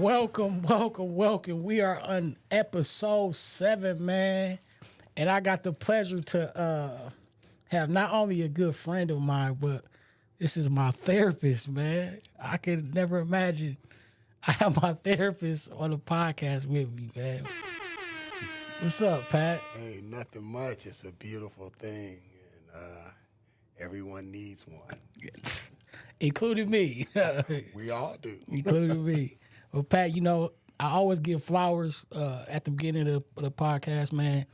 Welcome. We are on episode 7, man. And I got the pleasure to have not only a good friend of mine, but this is my therapist, man. I could never imagine I have my therapist on the podcast with me, man. What's up, Pat? Hey, nothing much. It's a beautiful thing, and everyone needs one. Including me. We all do. Including me. Well, Pat, I always give flowers at the beginning of the podcast, man.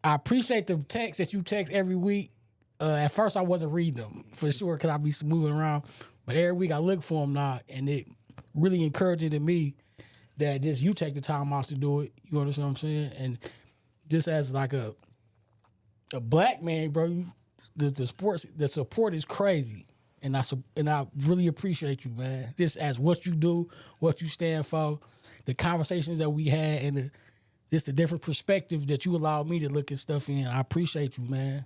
I appreciate the texts that you text every week. At first, I wasn't reading them, for sure, because I be moving around. But every week, I look for them now, and it really encouraging to me that just you take the time out to do it. You understand what I'm saying? And just as like a black man, bro, the support is crazy. And I really appreciate you, man. Just as what you do, what you stand for, the conversations that we had, and just the different perspective that you allowed me to look at stuff in. I appreciate you, man.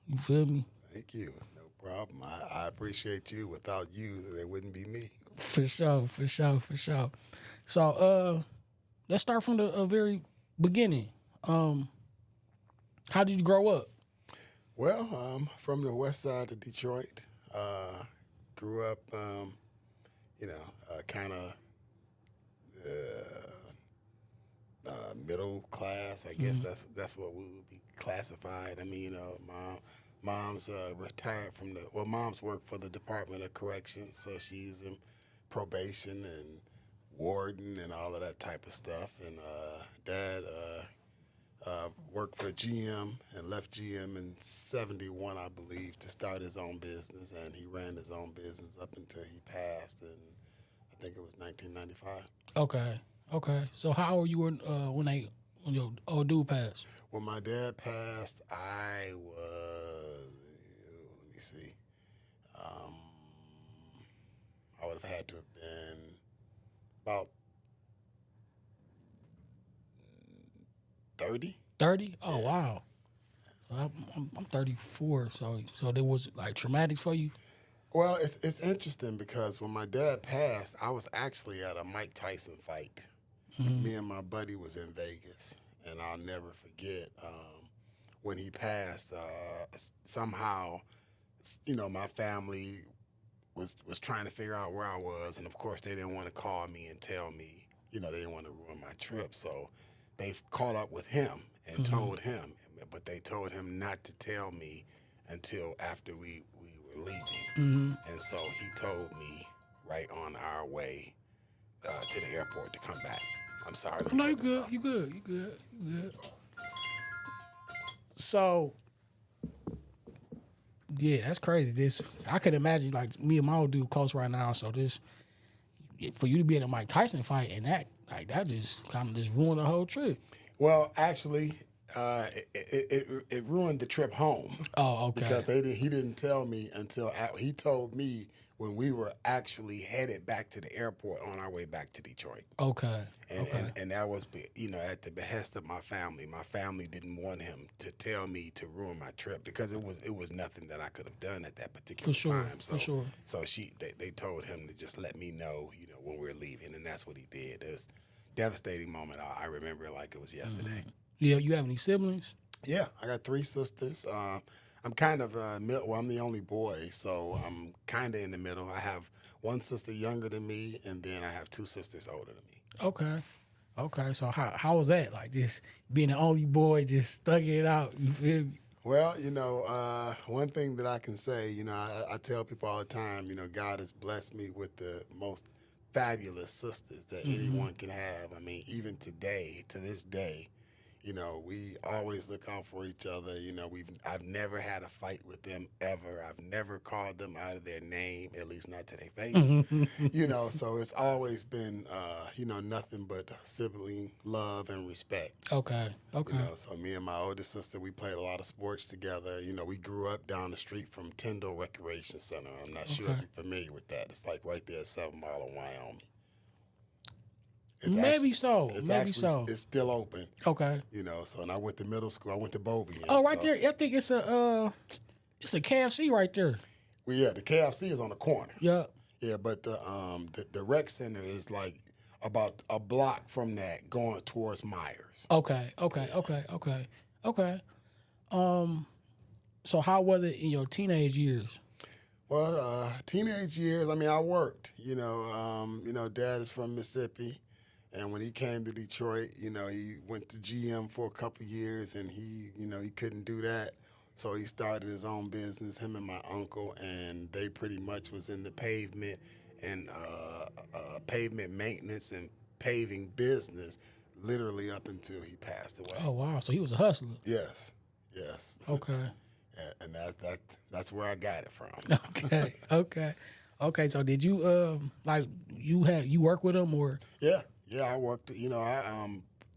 You feel me? Thank you. No problem. I appreciate you. Without you, there wouldn't be me. For sure. So let's start from the very beginning. How did you grow up? Well, I'm from the west side of Detroit. Grew up, kind of middle class. I guess that's what we would be classified. I mean, mom's retired from mom's worked for the Department of Corrections, so she's in probation and warden and all of that type of stuff. And dad worked for GM and left GM in 71, I believe, to start his own business. And he ran his own business up until he passed in, I think it was 1995. Okay. So how old were you when your old dude passed? When my dad passed, I was, let me see, I would have had to have been about 30. 30? Oh, yeah. Wow. So I'm 34, so there was like traumatic for you? Well, it's interesting because when my dad passed, I was actually at a Mike Tyson fight. Mm-hmm. Me and my buddy was in Vegas, and I'll never forget when he passed. Somehow, my family was trying to figure out where I was, and of course they didn't want to call me and tell me, they didn't want to ruin my trip, so they caught up with him and told him, but they told him not to tell me until after we were leaving. Mm-hmm. And so he told me right on our way to the airport to come back. I'm sorry. No, you good. So, yeah, that's crazy. I can imagine, like, me and my old dude close right now, so for you to be in a Mike Tyson fight and that just kind of just ruined the whole trip. Well, actually, it ruined the trip home. Oh, okay. Because he didn't tell me until he told me when we were actually headed back to the airport on our way back to Detroit. Okay. And that was, at the behest of my family. My family didn't want him to tell me to ruin my trip because it was nothing that I could have done at that particular time. For sure. So they told him to just let me know, when we were leaving, and that's what he did. It was a devastating moment. I remember it like it was yesterday. Mm-hmm. Yeah, you have any siblings? Yeah, I got 3 sisters. I'm kind of I'm the only boy, so I'm kind of in the middle. I have 1 sister younger than me, and then I have 2 sisters older than me. Okay. So how was that? Like, just being the only boy, just thugging it out, you feel me? Well, one thing that I can say, I tell people all the time, God has blessed me with the most fabulous sisters that anyone can have. I mean, even today, to this day, we always look out for each other. I've never had a fight with them ever. I've never called them out of their name, at least not to their face. So it's always been, nothing but sibling love and respect. Okay. So me and my oldest sister, we played a lot of sports together. We grew up down the street from Tyndall Recreation Center. I'm not sure if you're familiar with that. It's like right there at 7 Mile in Wyoming. Maybe so. It's still open. Okay. So and I went to middle school. I went to Bobby. Right there. I think it's a KFC right there. Well, yeah, the KFC is on the corner. Yeah. Yeah, but the rec center is like about a block from that going towards Myers. Okay. So how was it in your teenage years? Well, teenage years, I mean, I worked, Dad is from Mississippi. And when he came to Detroit, he went to GM for a couple years, and he couldn't do that. So he started his own business, him and my uncle, and they pretty much was in the pavement and pavement maintenance and paving business literally up until he passed away. Oh, wow. So he was a hustler. Yes. Okay. And that's where I got it from. Okay. So did you you work with him or? Yeah, I worked. I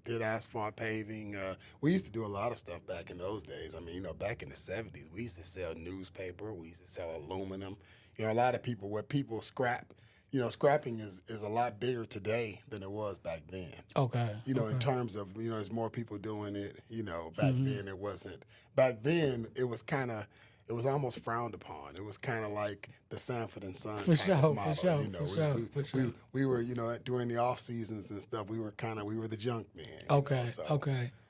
did asphalt paving. We used to do a lot of stuff back in those days. I mean, back in the 70s, we used to sell newspaper. We used to sell aluminum. A lot of people scrap. Scrapping is a lot bigger today than it was back then. Okay. In terms of, there's more people doing it. Back then it wasn't. Back then it was almost frowned upon. It was kind of like the Sanford and Son type of model. For sure. We were, during the off seasons and stuff, we were the junk men. Okay.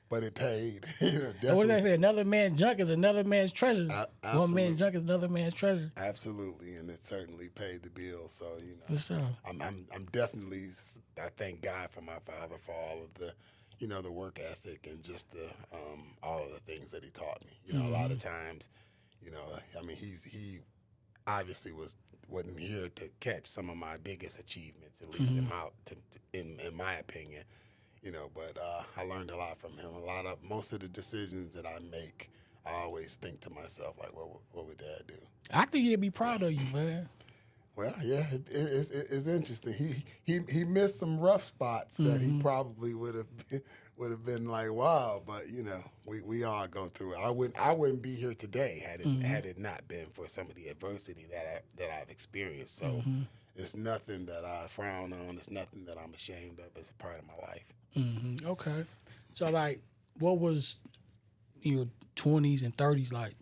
But it paid. Definitely. What did I say? Another man's junk is another man's treasure. One man's junk is another man's treasure. Absolutely, and it certainly paid the bill. So for sure. I'm definitely. I thank God for my father for all of the, the work ethic and just the all of the things that he taught me. A lot of times, he obviously wasn't here to catch some of my biggest achievements, at least in my opinion. But I learned a lot from him. Most of the decisions that I make, I always think to myself, like, what would Dad do? I think he'd be proud of you, man. Well, yeah, it's interesting. He missed some rough spots that he probably would have been like, wow. But we all go through it. I wouldn't be here today had it not been for some of the adversity that I've experienced. So it's nothing that I frown on. It's nothing that I'm ashamed of. It's a part of my life. Okay. So, what was your 20s and 30s like?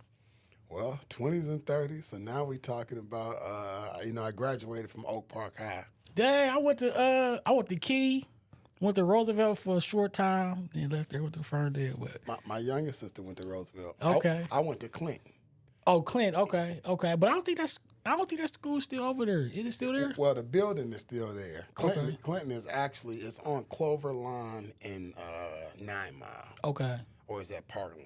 Well, 20s and 30s. So now we're talking about, I graduated from Oak Park High. Dang, I went to Key, went to Roosevelt for a short time, then left there with the Ferndale. But my younger sister went to Roosevelt. Okay. I went to Clinton. Oh, Clinton. Okay. But I don't think that school is still over there. Is it still there? Well, the building is still there. Clinton is actually on Clover Line in 9 Mile. Okay. Or is that Park Line?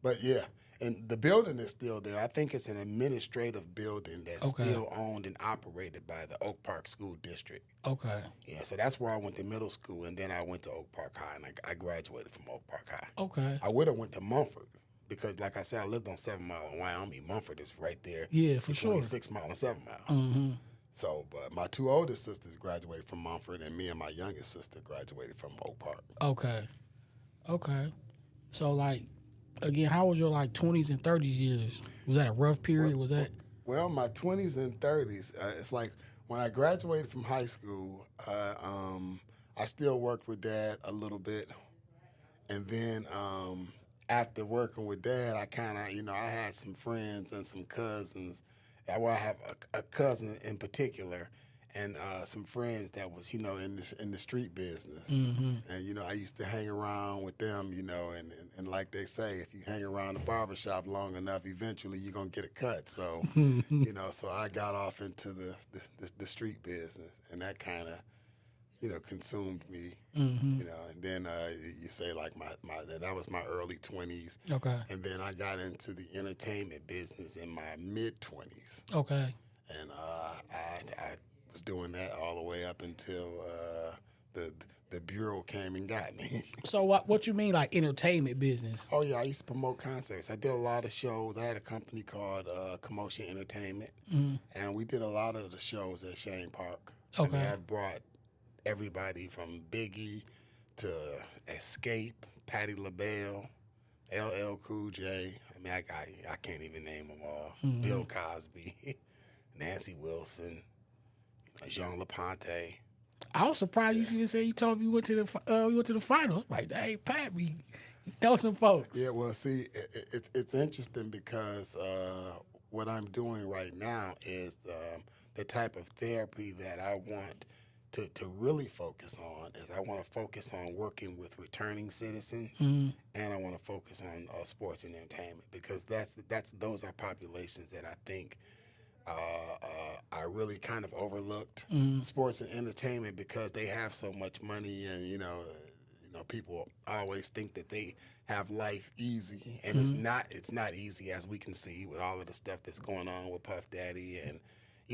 But yeah, and the building is still there. I think it's an administrative building that's still owned and operated by the Oak Park School District. Okay. Yeah, so that's where I went to middle school, and then I went to Oak Park High, and I graduated from Oak Park High. Okay. I would have went to Mumford. Because, like I said, I lived on 7 Mile in Wyoming. Mumford is right there. Yeah, for sure. 6 Mile and 7 Mile. So, but my 2 oldest sisters graduated from Mumford, and me and my youngest sister graduated from Oak Park. Okay. So, again, how was your 20s and 30s years? Was that a rough period? Well, my 20s and 30s, it's like when I graduated from high school, I still worked with Dad a little bit, and then. After working with Dad, I kind of, I had some friends and some cousins. I have a cousin in particular and some friends that was, in the street business. And, I used to hang around with them, and like they say, if you hang around the barbershop long enough, eventually you're going to get a cut. So, so I got off into the street business, and that kind of, consumed me, and then you say that was my early 20s. Okay. And then I got into the entertainment business in my mid 20s. Okay. And I was doing that all the way up until the Bureau came and got me. So what you mean entertainment business? Oh yeah, I used to promote concerts. I did a lot of shows. I had a company called Commotion Entertainment, and we did a lot of the shows at Shane Park. Okay. And I brought everybody from Biggie to Escape, Patti LaBelle, LL Cool J. I mean, I can't even name them all. Bill Cosby, Nancy Wilson, Jean LaPonte. I was surprised you didn't say you told me you went to the finals. Like, hey, Pat, we know some folks. Yeah, well, see, it's interesting because what I'm doing right now is the type of therapy that I want to really focus on is I want to focus on working with returning citizens, and I want to focus on sports and entertainment, because those are populations that I think I really kind of overlooked. Sports and entertainment, because they have so much money, and people always think that they have life easy, and it's not easy, as we can see with all of the stuff that's going on with Puff Daddy and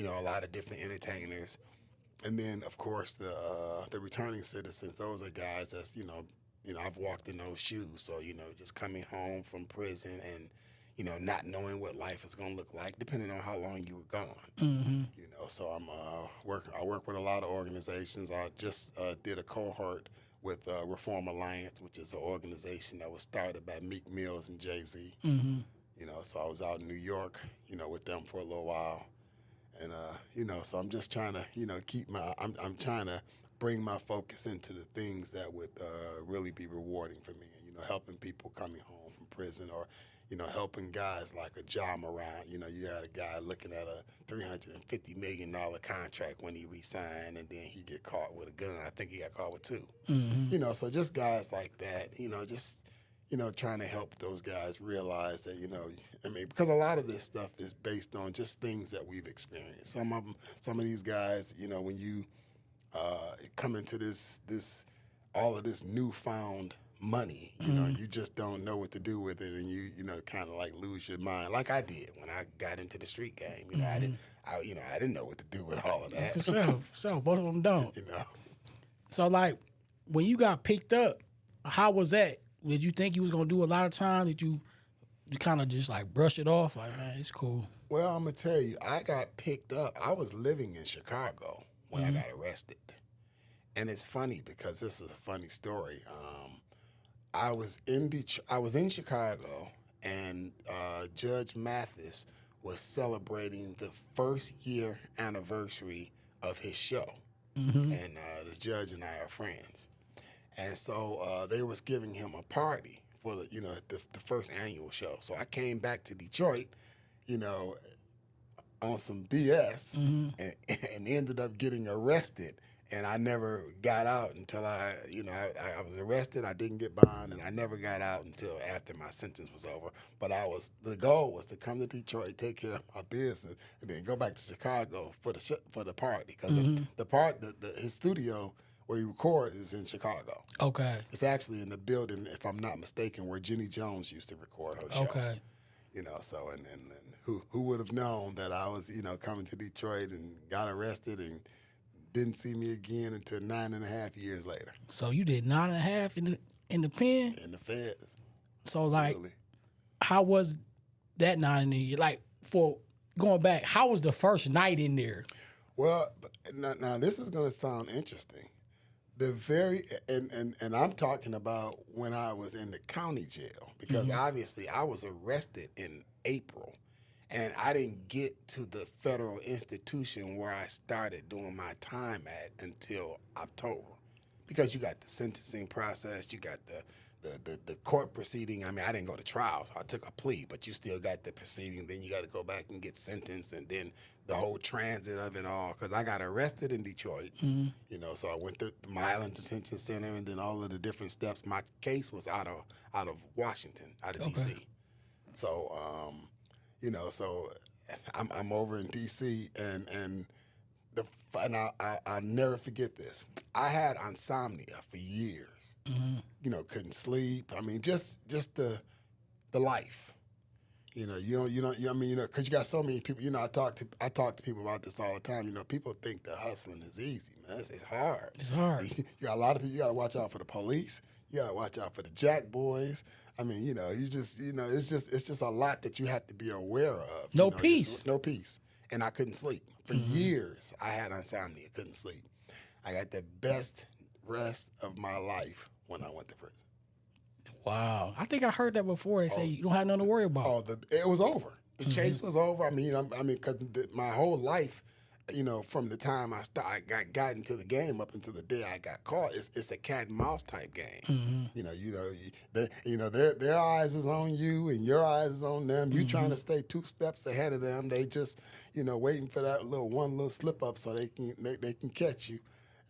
a lot of different entertainers. And then, of course, the returning citizens. Those are guys that's I've walked in those shoes. So just coming home from prison and not knowing what life is going to look like, depending on how long you were gone. So I'm I work with a lot of organizations. I just did a cohort with Reform Alliance, which is an organization that was started by Meek Mills and Jay-Z. So I was out in New York, with them for a little while. And, so I'm just trying to, keep I'm trying to bring my focus into the things that would really be rewarding for me. Helping people coming home from prison, or, helping guys like a Ja Morant. You had a guy looking at a $350 million contract when he re-signed, and then he get caught with a gun. I think he got caught with 2. So just guys like that, just trying to help those guys realize that, because a lot of this stuff is based on just things that we've experienced. Some of these guys, when you come into all of this newfound money, you just don't know what to do with it, and you kind of like lose your mind, like I did when I got into the street game. I didn't know what to do with all of that. For sure. Both of them don't. So, like, when you got picked up, how was that? Did you think you was gonna do a lot of time? Did you kind of just like brush it off? Like, man, it's cool. Well, I'm gonna tell you, I got picked up. I was living in Chicago when I got arrested, and it's funny because this is a funny story. I was in Chicago, and Judge Mathis was celebrating the first year anniversary of his show, and the judge and I are friends. And so they was giving him a party for the first annual show. So I came back to Detroit, on some BS, and ended up getting arrested. And I never got out until I was arrested. I didn't get bond, and I never got out until after my sentence was over. But the goal was to come to Detroit, take care of my business, and then go back to Chicago for the party, because his studio where he records is in Chicago. Okay. It's actually in the building, if I'm not mistaken, where Jenny Jones used to record her show. Okay. So and who would have known that I was, coming to Detroit and got arrested and didn't see me again until 9.5 years later. So you did 9.5 in the pen? In the feds. So, Absolutely. like, how was that 9 like, for going back, how was the first night in there? Well, now this is going to sound interesting. And I'm talking about when I was in the county jail, because obviously I was arrested in April, and I didn't get to the federal institution where I started doing my time at until October, because you got the sentencing process, you got the court proceeding. I mean, I didn't go to trial, so I took a plea, but you still got the proceeding. Then you got to go back and get sentenced, and then the whole transit of it all. Because I got arrested in Detroit, so I went to the Milan Detention Center, and then all of the different steps. My case was out of Washington, out of D.C. So, so I'm over in D.C. and I'll never forget this. I had insomnia for years. Couldn't sleep. I mean, just the life. Because you got so many people. I talk to people about this all the time. People think that hustling is easy, man. It's hard. It's hard. You got a lot of people. You got to watch out for the police. You got to watch out for the jack boys. I mean, it's just a lot that you have to be aware of. No peace. No peace. And I couldn't sleep for years. I had insomnia. Couldn't sleep. I got the best rest of my life when I went to prison. Wow. I think I heard that before. They say you don't have nothing to worry about. It was over. The chase was over. I mean, because my whole life, from the time I got into the game up until the day I got caught, it's a cat and mouse type game. Their eyes is on you and your eyes is on them. You trying to stay 2 steps ahead of them. They just, waiting for that one little slip up so they can catch you.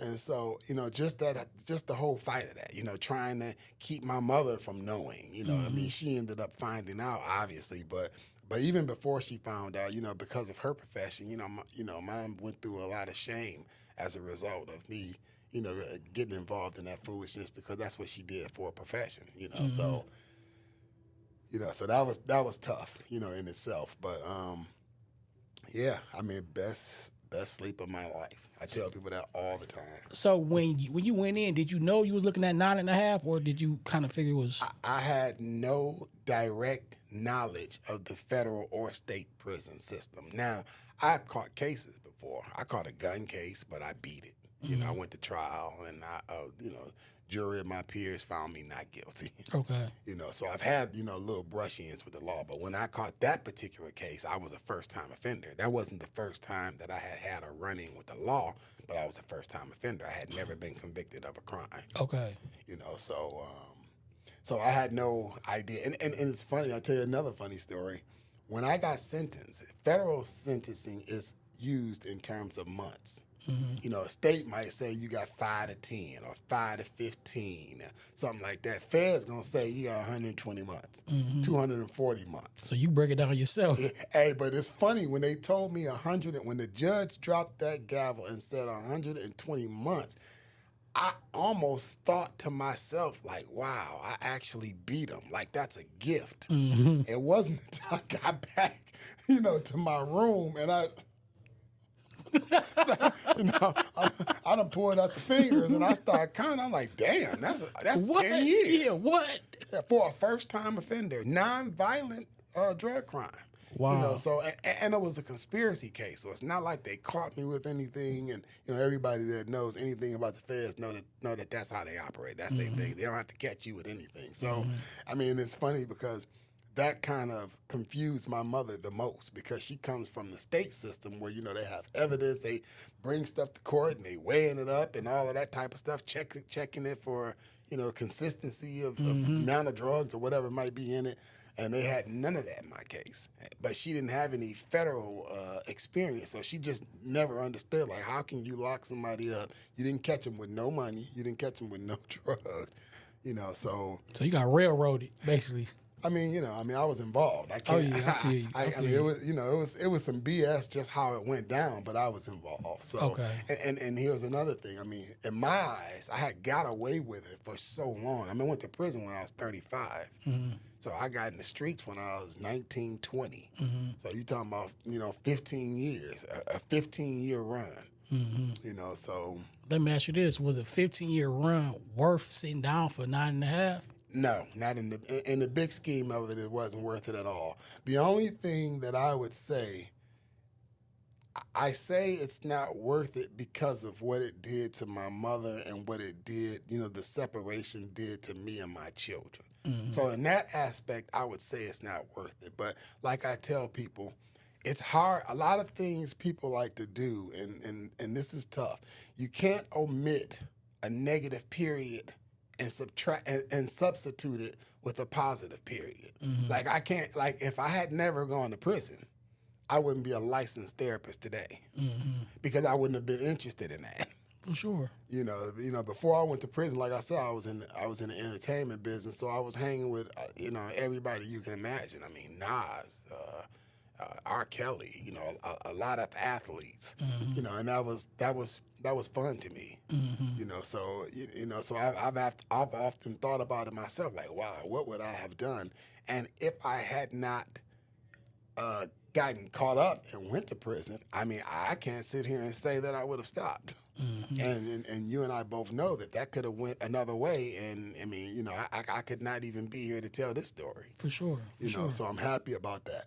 And so, just the whole fight of that, trying to keep my mother from knowing, I mean, she ended up finding out, obviously, but even before she found out, because of her profession, mom went through a lot of shame as a result of me, getting involved in that foolishness, because that's what she did for a profession, so, so that was tough, in itself. But, yeah, I mean, best sleep of my life. I tell people that all the time. So when you went in, did you know you was looking at 9.5, or did you kind of figure it was? I had no direct knowledge of the federal or state prison system. Now, I caught cases before. I caught a gun case, but I beat it. I went to trial, and jury of my peers found me not guilty. Okay. So I've had, little brush-ins with the law. But when I caught that particular case, I was a first-time offender. That wasn't the first time that I had a run-in with the law, but I was a first-time offender. I had never been convicted of a crime. Okay. So I had no idea. And it's funny, I'll tell you another funny story. When I got sentenced, federal sentencing is used in terms of months. A state might say you got 5 to 10 or 5 to 15, something like that. Fed's going to say you got 120 months, 240 months. So you break it down yourself. Hey, but it's funny, when they told me 100, when the judge dropped that gavel and said 120 months, I almost thought to myself, like, wow, I actually beat him. Like, that's a gift. It wasn't until I got back, to my room, and I done pulled out the fingers, and I started counting. I'm like, damn, that's What? 10 years. Yeah, what? Yeah, for a first-time offender, non-violent drug crime. Wow. So and it was a conspiracy case, so it's not like they caught me with anything. And everybody that knows anything about the feds know that that's how they operate. That's their thing. They don't have to catch you with anything. So I mean, it's funny because that kind of confused my mother the most, because she comes from the state system where, they have evidence, they bring stuff to court and they weighing it up and all of that type of stuff, checking it for, consistency of amount of drugs or whatever might be in it. And they had none of that in my case. But she didn't have any federal experience, so she just never understood, like, how can you lock somebody up? You didn't catch them with no money. You didn't catch them with no drugs, so. So you got railroaded, basically. I mean, I was involved. I can't. Oh yeah, I feel you. I mean, it was some BS just how it went down, but I was involved. So, okay. And here's another thing. I mean, in my eyes, I had got away with it for so long. I mean, I went to prison when I was 35. So I got in the streets when I was 19, 20. So you talking about 15 years, a 15-year run. So. Let me ask you this: was a 15-year run worth sitting down for 9.5? No, not in the big scheme of it. It wasn't worth it at all. The only thing that I would say, I say it's not worth it because of what it did to my mother and what it did, the separation did to me and my children. So in that aspect, I would say it's not worth it. But like I tell people, it's hard. A lot of things people like to do, and this is tough. You can't omit a negative period and subtract and substitute it with a positive period. Like, I can't, like, if I had never gone to prison, I wouldn't be a licensed therapist today, because I wouldn't have been interested in that. For sure. Before I went to prison, like I said, I was in the entertainment business, so I was hanging with everybody you can imagine. I mean, Nas, R. Kelly, a lot of athletes, and that was fun to me, So so I've often thought about it myself, like, wow, what would I have done? And if I had not gotten caught up and went to prison, I mean, I can't sit here and say that I would have stopped. And you and I both know that could have went another way, and I mean, I could not even be here to tell this story. For sure. So I'm happy about that.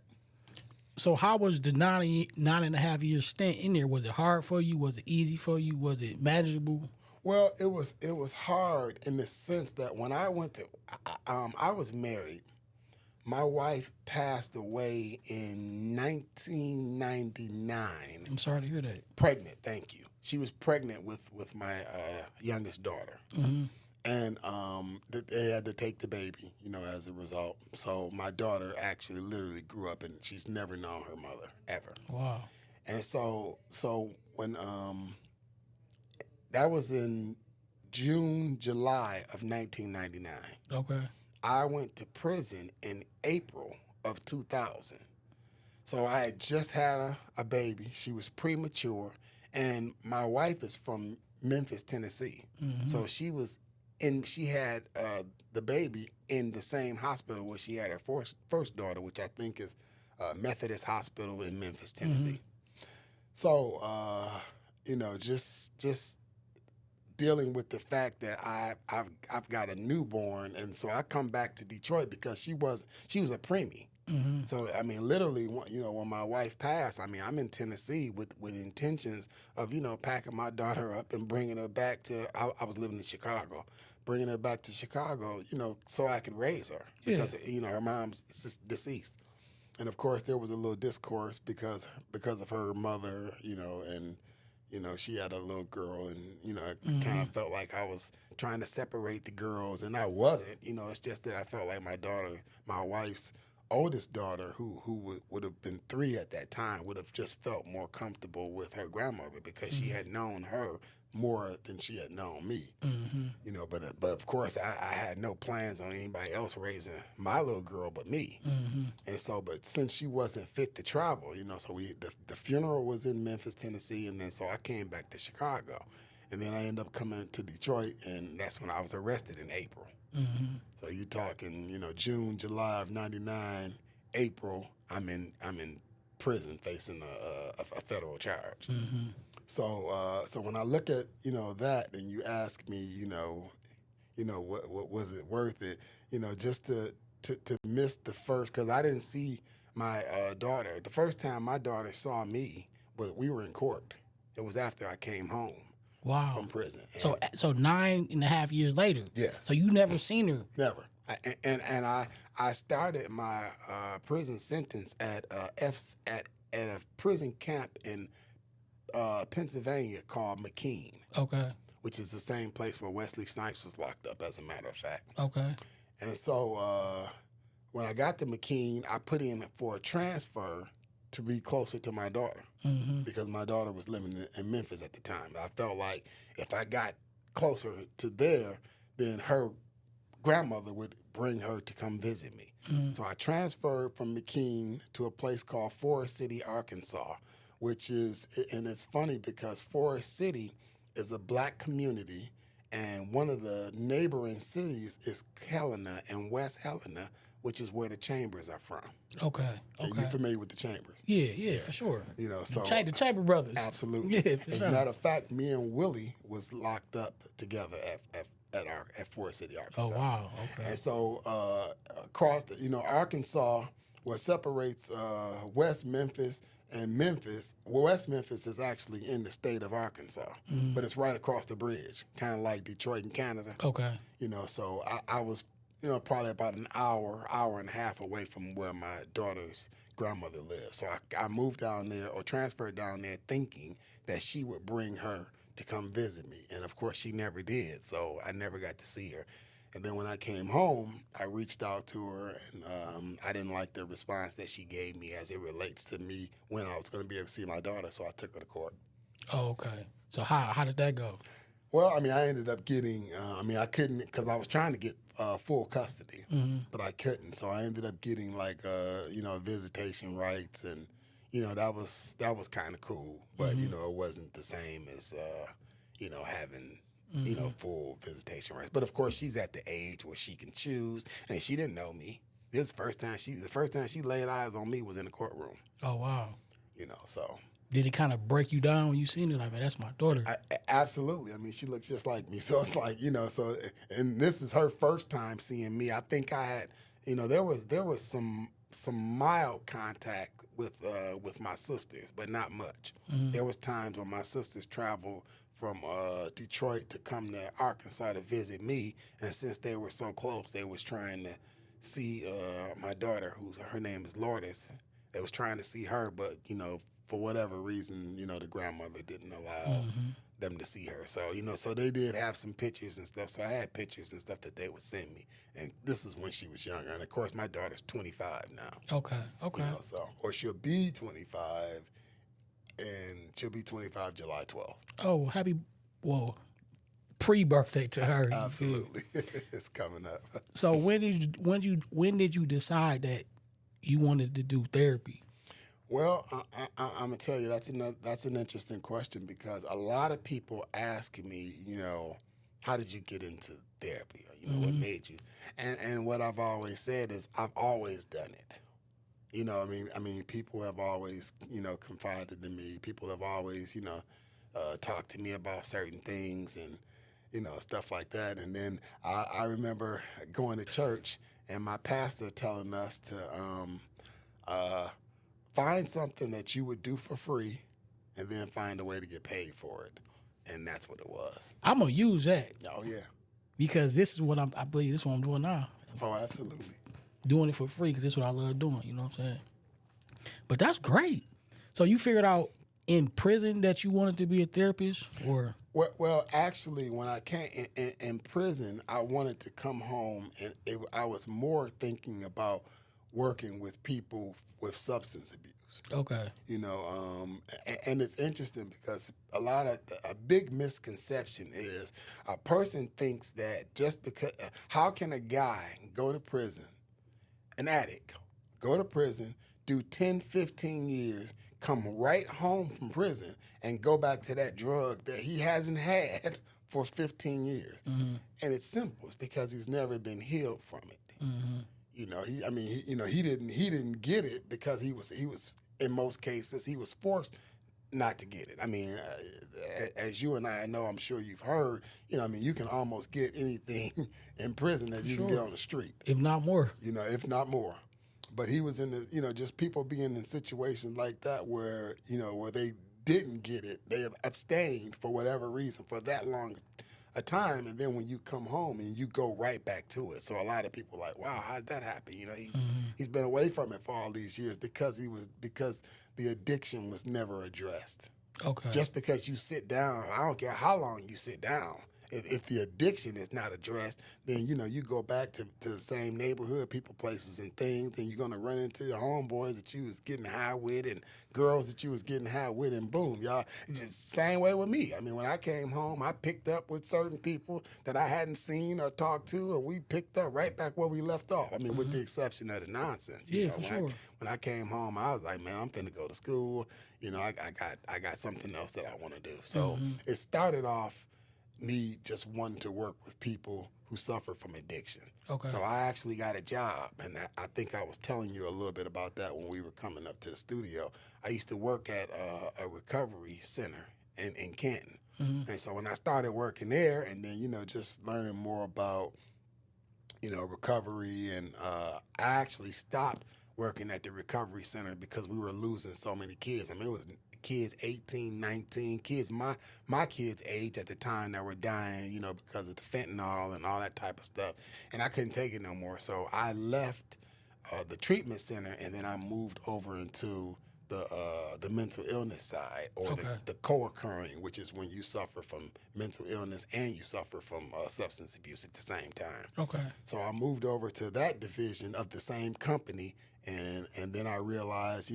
So how was the 9.5 year stint in there? Was it hard for you? Was it easy for you? Was it manageable? Well, it was hard in the sense that when I went to, I was married. My wife passed away in 1999. I'm sorry to hear that. Pregnant, thank you. She was pregnant with my youngest daughter. And they had to take the baby, as a result. So my daughter actually literally grew up, and she's never known her mother, ever. Wow. And so when That was in June, July of 1999. Okay. I went to prison in April of 2000. So I had just had a baby. She was premature, and my wife is from Memphis, Tennessee. So she was she had the baby in the same hospital where she had her first daughter, which I think is Methodist Hospital in Memphis, Tennessee. So just dealing with the fact that I've got a newborn, and so I come back to Detroit because she was a preemie. So I mean, literally, when my wife passed, I mean, I'm in Tennessee with intentions of packing my daughter up and bringing her back to. I was living in Chicago, bringing her back to Chicago, so I could raise her because her mom's deceased, and of course there was a little discourse because of her mother, and she had a little girl, and it kind of felt like I was trying to separate the girls, and I wasn't. It's just that I felt like my wife's oldest daughter, who would have been 3 at that time, would have just felt more comfortable with her grandmother because she had known her more than she had known me. But of course I had no plans on anybody else raising my little girl but me. And so, but since she wasn't fit to travel, so the funeral was in Memphis, Tennessee, and then so I came back to Chicago, and then I ended up coming to Detroit, and that's when I was arrested in April. So you're talking, June, July of '99, April. I'm in prison facing a federal charge. So when I look at that, and you ask me, what was it worth it? Just to miss the first, because I didn't see my daughter. The first time my daughter saw me, but we were in court. It was after I came home. Wow. From prison. So 9.5 years later. Yes. So you never seen her. Never. I started my prison sentence at a prison camp in Pennsylvania called McKean. Okay. Which is the same place where Wesley Snipes was locked up, as a matter of fact. Okay. And so when I got to McKean, I put in for a transfer to be closer to my daughter because my daughter was living in Memphis at the time. I felt like if I got closer to there, then her grandmother would bring her to come visit me. So I transferred from McKean to a place called Forest City, Arkansas, which is, and it's funny because Forest City is a black community, and one of the neighboring cities is Helena and West Helena, which is where the Chambers are from. Okay. Are you familiar with the Chambers? Yeah, for sure. So the Chamber brothers. Absolutely. Yeah, for As sure. a matter of fact, me and Willie was locked up together at Forest City, Arkansas. Oh wow. Okay. And so across Arkansas, what separates West Memphis and Memphis, West Memphis is actually in the state of Arkansas, but it's right across the bridge, kind of like Detroit in Canada. Okay. So I was probably about an hour and a half away from where my daughter's grandmother lived. So I moved down there, or transferred down there, thinking that she would bring her to come visit me. And of course she never did, so I never got to see her. And then when I came home, I reached out to her, and I didn't like the response that she gave me as it relates to me when I was going to be able to see my daughter, so I took her to court. Oh, okay. So how did that go? Well, I mean, I ended up getting, I couldn't, because I was trying to get full custody, but I couldn't. So I ended up getting visitation rights, and, that was kind of cool. But, it wasn't the same as, having, full visitation rights. But of course, she's at the age where she can choose, and she didn't know me. The first time she laid eyes on me was in the courtroom. Oh, wow. So. Did it kind of break you down when you seen her? Like, man, that's my daughter. Absolutely. I mean, she looks just like me. So it's like, so, and this is her first time seeing me. I think I had, there was some mild contact with my sisters, but not much. There was times when my sisters traveled from Detroit to come to Arkansas to visit me, and since they were so close, they was trying to see my daughter, her name is Lourdes. They was trying to see her, but for whatever reason, the grandmother didn't allow them to see her. So, so they did have some pictures and stuff. So I had pictures and stuff that they would send me. And this is when she was younger. And of course, my daughter's 25 now. Okay. Or she'll be 25, and she'll be 25 July 12th. Oh, pre-birthday to her. Absolutely. It's coming up. So when did you decide that you wanted to do therapy? Well, I'm gonna tell you that's an interesting question because a lot of people ask me, how did you get into therapy? Or, what made you? And what I've always said is I've always done it. I mean, people have always, confided in me. People have always, talked to me about certain things and, stuff like that. And then I remember going to church and my pastor telling us to find something that you would do for free and then find a way to get paid for it. And that's what it was. I'm gonna use that. Oh, yeah. Because this is what I believe this is what I'm doing now. Oh, absolutely. Doing it for free because this is what I love doing. You know what I'm saying? But that's great. So you figured out in prison that you wanted to be a therapist, or? Well, actually, when I came in prison, I wanted to come home, and I was more thinking about working with people with substance abuse. Okay. And it's interesting because a big misconception is a person thinks that just because, how can a guy go to prison, an addict, go to prison, do 10, 15 years, come right home from prison and go back to that drug that he hasn't had for 15 years. Mm-hmm. And it's simple. It's because he's never been healed from it. Mm-hmm. He didn't get it because he was in most cases he was forced not to get it. I mean, as you and I know, I'm sure you've heard, you can almost get anything in prison that you can get on the street. If not more. If not more. But he was in the, just people being in situations like that where, where they didn't get it. They have abstained for whatever reason for that long a time. And then when you come home and you go right back to it. So a lot of people are like, wow, how did that happen? He's been away from it for all these years because the addiction was never addressed. Okay. Just because you sit down, I don't care how long you sit down. If the addiction is not addressed, then, you go back to the same neighborhood, people, places, and things, and you're going to run into your homeboys that you was getting high with and girls that you was getting high with, and boom, y'all. It's just the same way with me. I mean, when I came home, I picked up with certain people that I hadn't seen or talked to, and we picked up right back where we left off. I mean, with the exception of the nonsense. Yeah, for sure. When I came home, I was like, man, I'm finna go to school. I got something else that I want to do. So it started off me just wanting to work with people who suffer from addiction. Okay. So I actually got a job, and I think I was telling you a little bit about that when we were coming up to the studio. I used to work at a recovery center in Canton. Mm-hmm. And so when I started working there and then, just learning more about, recovery, and I actually stopped working at the recovery center because we were losing so many kids. I mean, it was kids 18, 19, kids my kids' age at the time that were dying, because of the fentanyl and all that type of stuff. And I couldn't take it no more. So I left the treatment center, and then I moved over into the mental illness side, or the co-occurring, which is when you suffer from mental illness and you suffer from substance abuse at the same time. Okay. So I moved over to that division of the same company. And then I realized,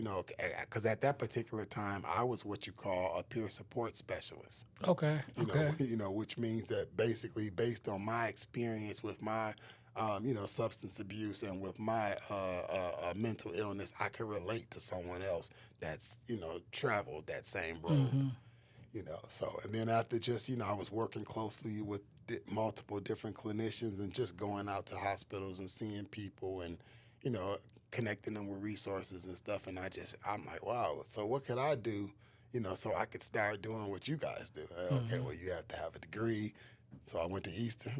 because at that particular time, I was what you call a peer support specialist. Okay. Which means that basically based on my experience with my, substance abuse and with my mental illness, I could relate to someone else that's, traveled that same road. Mm-hmm. So, and then after just, I was working closely with multiple different clinicians and just going out to hospitals and seeing people and, connecting them with resources and stuff. And I'm like, wow, so what could I do, so I could start doing what you guys do? Okay, well, you have to have a degree. So I went to Eastern,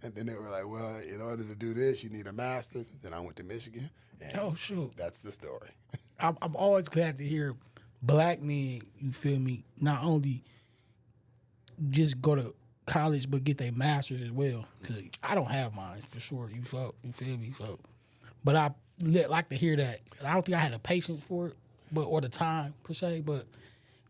and then they were like, well, in order to do this, you need a master's. Then I went to Michigan. And oh, shoot. That's the story. I'm always glad to hear black men, you feel me, not only just go to college, but get their master's as well. Because I don't have mine, for sure. You feel me? So, but I like to hear that. I don't think I had the patience for it, or the time, per se, but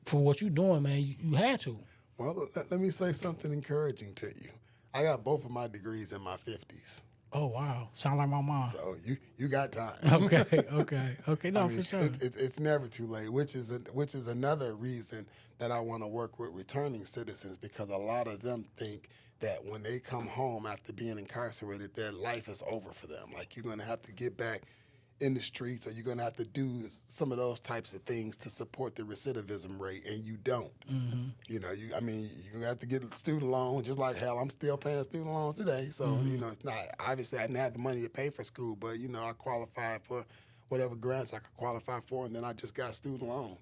for what you're doing, man, you had to. Well, let me say something encouraging to you. I got both of my degrees in my 50s. Oh wow, sound like my mom. So you got time. Okay. No, I mean, for sure. it's never too late, which is another reason that I want to work with returning citizens, because a lot of them think that when they come home after being incarcerated, their life is over for them. Like, you're going to have to get back in the streets, or you're going to have to do some of those types of things to support the recidivism rate, and you don't. Mm-hmm. You know, you have to get a student loan, just like hell. I'm still paying student loans today. So, Mm-hmm. it's not, obviously I didn't have the money to pay for school, but, I qualified for whatever grants I could qualify for, and then I just got student loans.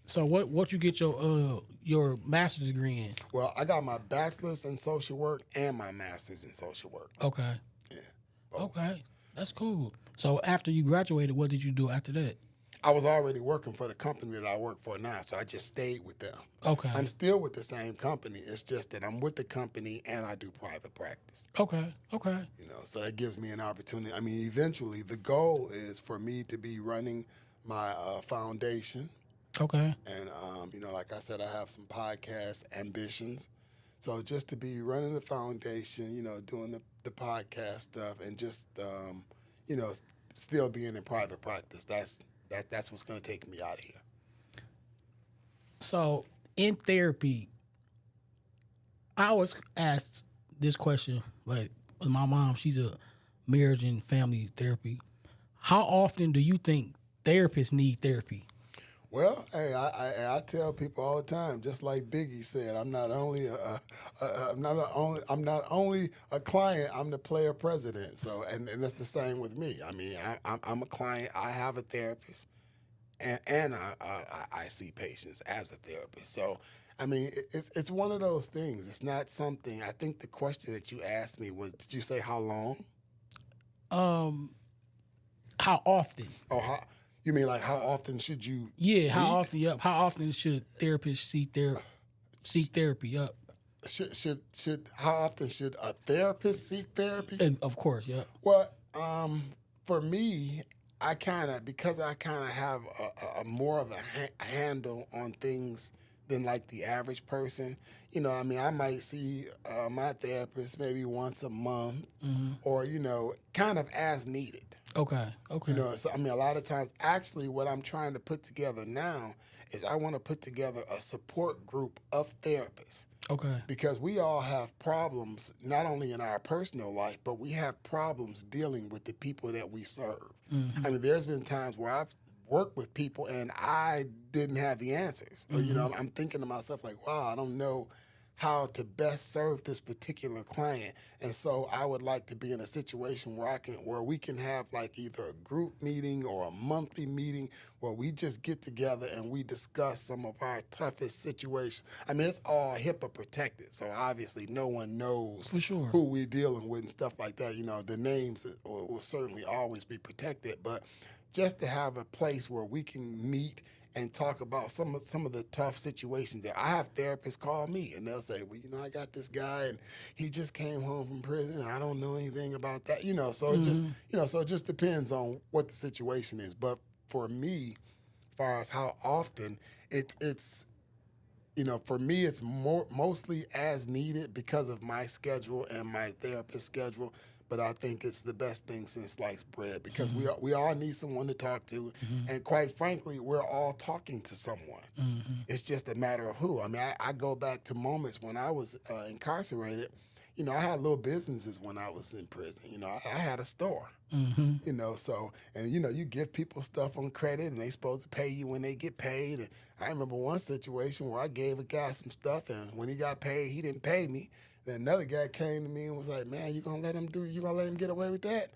So what you get your master's degree in? Well, I got my bachelor's in social work and my master's in social work. Okay. Yeah. Okay. That's cool. So after you graduated, what did you do after that? I was already working for the company that I work for now, so I just stayed with them. Okay. I'm still with the same company. It's just that I'm with the company and I do private practice. Okay. So that gives me an opportunity. I mean, eventually the goal is for me to be running my foundation. Okay. And, like I said, I have some podcast ambitions. So just to be running the foundation, doing the podcast stuff, and just, still being in private practice, that's what's going to take me out of here. So in therapy, I always ask this question, like with my mom, she's a marriage and family therapy. How often do you think therapists need therapy? Well, hey, I tell people all the time, just like Biggie said, I'm not only a client, I'm the player president. So, and that's the same with me. I mean, I'm a client. I have a therapist, and I see patients as a therapist. So, I mean, it's one of those things. It's not something. I think the question that you asked me was, did you say how long? How often? Oh, how? You mean like how often should you? Yeah, how meet? often? Yep. How often should therapists seek therapy? Yep. Should how often should a therapist seek therapy? And of course, yep. Well, for me, because I kind of have a more of a handle on things than like the average person. I mean, I might see my therapist maybe once a month, or kind of as needed. Okay. So I mean, a lot of times, actually, what I'm trying to put together now is I want to put together a support group of therapists. Okay. Because we all have problems, not only in our personal life, but we have problems dealing with the people that we serve. I mean, there's been times where I've worked with people and I didn't have the answers. Or, I'm thinking to myself like, wow, I don't know how to best serve this particular client. And so I would like to be in a situation where we can have like either a group meeting or a monthly meeting where we just get together and we discuss some of our toughest situations. I mean, it's all HIPAA protected, so obviously no one knows For sure. who we're dealing with and stuff like that. The names will certainly always be protected, but just to have a place where we can meet and talk about some of the tough situations that I have therapists call me and they'll say, well, I got this guy and he just came home from prison. And I don't know anything about that, So it just, so it just depends on what the situation is. But for me, as far as how often, it's for me, it's mostly as needed because of my schedule and my therapist schedule. But I think it's the best thing since sliced bread because we all need someone to talk to. And quite frankly, we're all talking to someone. It's just a matter of who. I mean, I go back to moments when I was incarcerated. I had little businesses when I was in prison. I had a store. So, and you give people stuff on credit and they supposed to pay you when they get paid. And I remember one situation where I gave a guy some stuff and when he got paid, he didn't pay me. Then another guy came to me and was like, man, you gonna let him get away with that?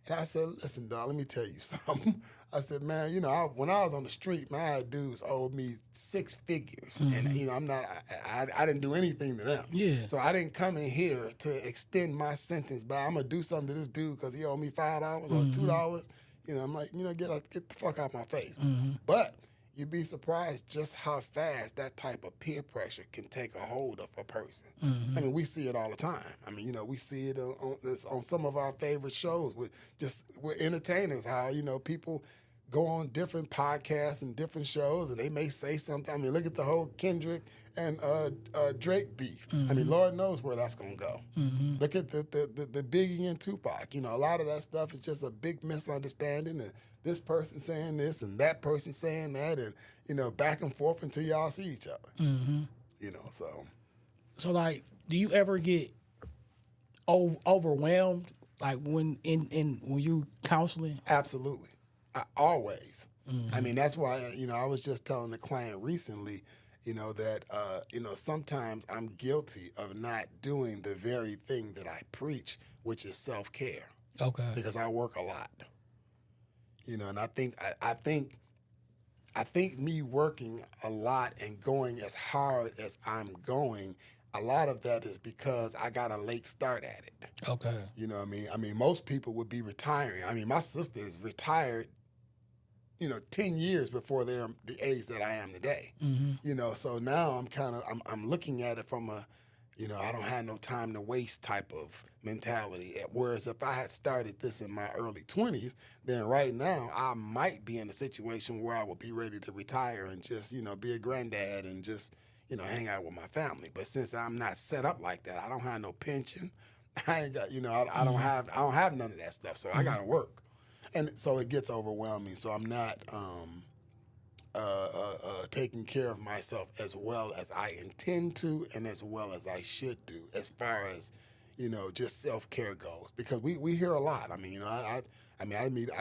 And I said, listen, dog, let me tell you something. I said, man, when I was on the street, man, I had dudes owed me 6 figures. And, I didn't do anything to them. Yeah. So I didn't come in here to extend my sentence by, I'm going to do something to this dude because he owed me $5 or $2. I'm like, get the fuck out of my face. But you'd be surprised just how fast that type of peer pressure can take a hold of a person. I mean, we see it all the time. I mean, we see it on some of our favorite shows with entertainers, how, people go on different podcasts and different shows, and they may say something. I mean, look at the whole Kendrick and Drake beef. I mean, Lord knows where that's gonna go. Look at the Biggie and Tupac. You know, a lot of that stuff is just a big misunderstanding, and this person saying this and that person saying that, and you know, back and forth until y'all see each other. You know, So like, do you ever get overwhelmed, like when when you counseling? absolutely, I always. I mean, that's why, you know, I was just telling a client recently, you know, that, you know, sometimes I'm guilty of not doing the very thing that I preach, which is self-care, Okay. because I work a lot, you know, and I think me working a lot and going as hard as I'm going, a lot of that is because I got a late start at it. Okay. You know what I mean? I mean, most people would be retiring. I mean, my sister is retired, you know, 10 years before they're the age that I am today. You know, so now I'm looking at it from a, you know, I don't have no time to waste type of mentality. Whereas if I had started this in my early 20s, then right now I might be in a situation where I would be ready to retire and just, you know, be a granddad and just, you know, hang out with my family. But since I'm not set up like that, I don't have no pension. I ain't got, you know, I don't have none of that stuff. So I got to work. And so it gets overwhelming. So I'm not taking care of myself as well as I intend to and as well as I should do as far as, you know, just self-care goes. Because we hear a lot. I mean, you know, I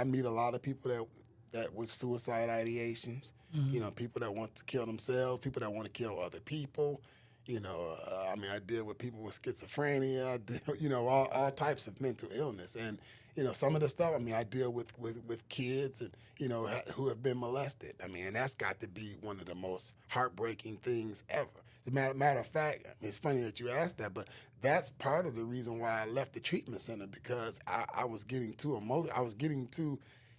meet a lot of people that with suicide ideations, you know, people that want to kill themselves, people that want to kill other people. You know, I mean, I deal with people with schizophrenia. I deal, you know, all types of mental illness. And, you know, some of the stuff, I mean, I deal with kids and, you know, who have been molested. I mean, and that's got to be one of the most heartbreaking things ever. As a matter of fact, it's funny that you asked that, but that's part of the reason why I left the treatment center, because I was getting too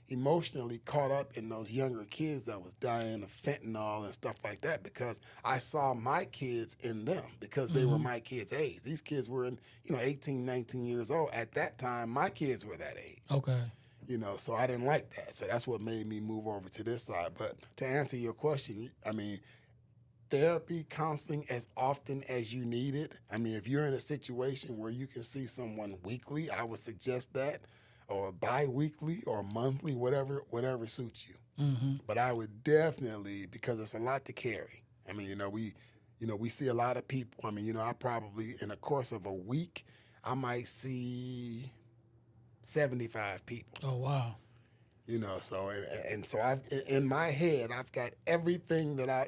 emotionally caught up in those younger kids that was dying of fentanyl and stuff like that, because I saw my kids in them because they were my kids' age. These kids were in, you know, 18, 19 years old. At that time, my kids were that age. Okay. You know, so I didn't like that. So that's what made me move over to this side. But to answer your question, I mean, therapy, counseling as often as you need it. I mean, if you're in a situation where you can see someone weekly, I would suggest that, or bi-weekly or monthly, whatever suits you. But I would definitely, because it's a lot to carry. I mean, we see a lot of people. I mean, you know, I probably, in the course of a week, I might see 75 people. Oh wow. You know, so and so in my head, I've got everything that I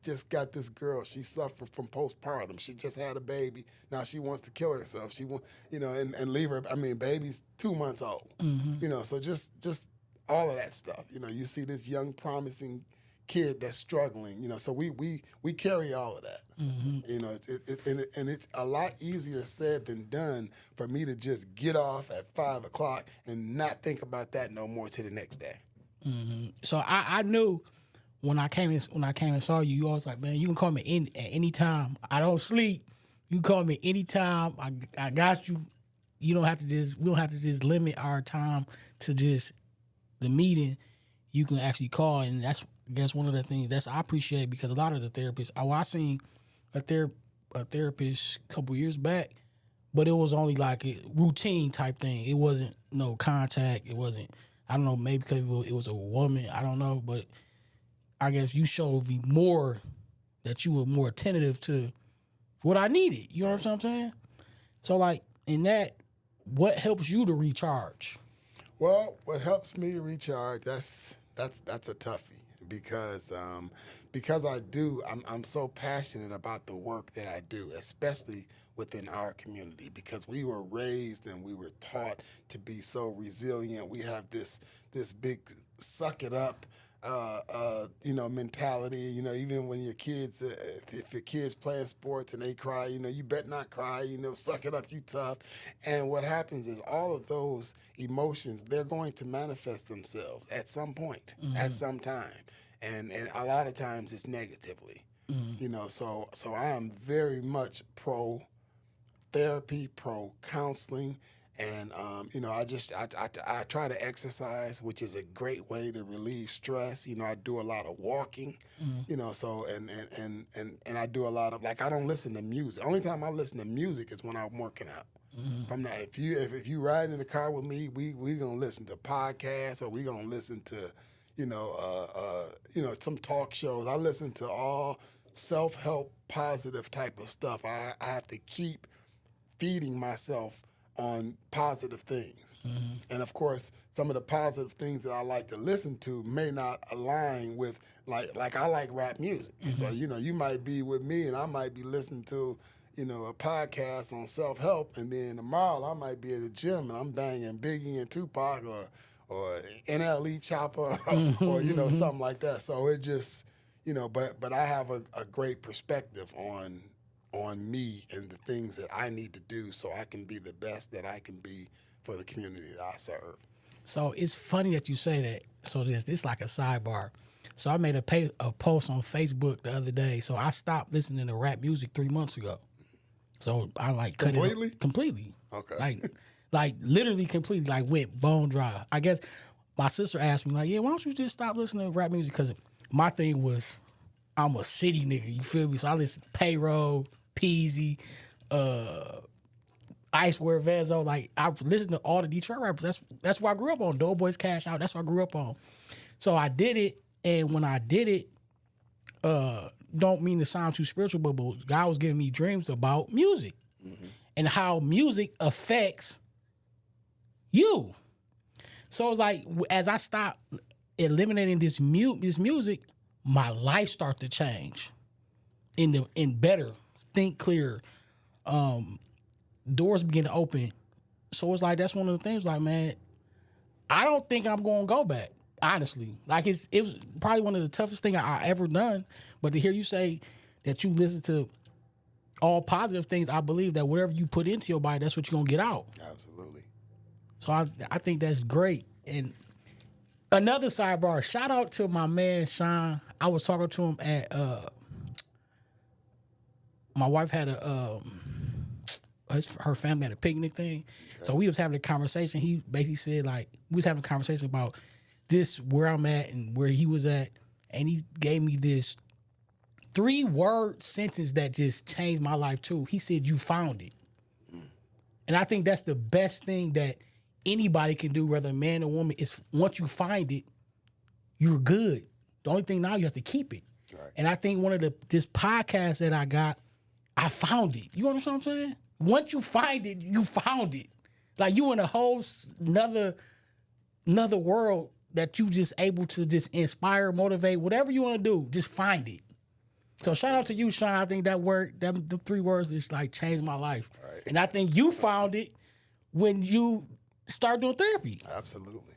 just got this girl. She suffered from postpartum. She just had a baby. Now she wants to kill herself. She want, you know, and leave her. I mean, baby's 2 months old. You know, so just all of that stuff. You know, you see this young promising kid that's struggling. You know, so we carry all of that. You know, and it's a lot easier said than done for me to just get off at 5 o'clock and not think about that no more to the next day. So I knew when I came and saw you, you always like, man, you can call me at any time. I don't sleep. You can call me anytime. I got you. We don't have to just limit our time to just the meeting. You can actually call, and that's, I guess, one of the things I appreciate, because a lot of the therapists, I seen a therapist a couple years back, but it was only like a routine type thing. It wasn't no contact. It wasn't, I don't know, maybe because it was a woman. I don't know, but I guess you showed me more, that you were more attentive to what I needed. You know what I'm saying? So like in that, what helps you to recharge? Well, what helps me to recharge, that's a toughie, because I'm so passionate about the work that I do, especially within our community, because we were raised and we were taught to be so resilient. We have this big suck it up mentality. You know, even when your kids, if your kids playing sports and they cry, you know, you better not cry. You know, suck it up, you tough. And what happens is all of those emotions, they're going to manifest themselves at some point, at some time, and a lot of times it's negatively. You know, so I am very much pro therapy, pro counseling, And I try to exercise, which is a great way to relieve stress. I do a lot of walking. So and I do a lot of, like, I don't listen to music. Only time I listen to music is when I'm working out. From that, if you ride in the car with me, we gonna listen to podcasts, or we gonna listen to, some talk shows. I listen to all self-help, positive type of stuff. I have to keep feeding myself on positive things. And of course, some of the positive things that I like to listen to may not align with, like I like rap music. So, you might be with me and I might be listening to, a podcast on self-help, and then tomorrow I might be at the gym and I'm banging Biggie and Tupac or NLE Chopper or, something like that. So it just, but I have a great perspective on me and the things that I need to do so I can be the best that I can be for the community that I serve. So it's funny that you say that. So this like a sidebar. So I made a post on Facebook the other day. So I stopped listening to rap music 3 months ago. So I cut it completely. Okay. Like literally completely, like went bone dry. I guess my sister asked me, like, yeah, why don't you just stop listening to rap music? Because my thing was, I'm a city nigga, you feel me? So I listen to Payroll, Peasy, Icewear, Vezo. Like, I listen to all the Detroit rappers. That's what I grew up on. Doughboys, Cash Out. That's what I grew up on. So I did it, and when I did it, don't mean to sound too spiritual, but God was giving me dreams about music and how music affects you. So it's like, as I stopped eliminating this music, my life started to change in better, think clear. Doors begin to open. So it's like, that's one of the things, like, man, I don't think I'm going to go back, honestly. Like, it was probably one of the toughest things I ever done. But to hear you say that you listen to all positive things, I believe that whatever you put into your body, that's what you're going to get out. Absolutely. So I think that's great. And another sidebar, shout out to my man, Sean. I was talking to him at, my wife had her family had a picnic thing. Okay. So we was having a conversation. He basically said, like, we was having a conversation about this, where I'm at and where he was at. And he gave me this 3-word sentence that just changed my life too. He said, "You found it." And I think that's the best thing that anybody can do, whether a man or woman, is once you find it, you're good. The only thing now, you have to keep it. Right. And I think one of this podcast that I got, I found it. You understand what I'm saying? Once you find it, you found it. Like, you in a whole another world that you just able to just inspire, motivate, whatever you want to do, just find it. So shout out to you, Sean. I think the 3 words is like changed my life. Right. And I think you found it when you started doing therapy. Absolutely.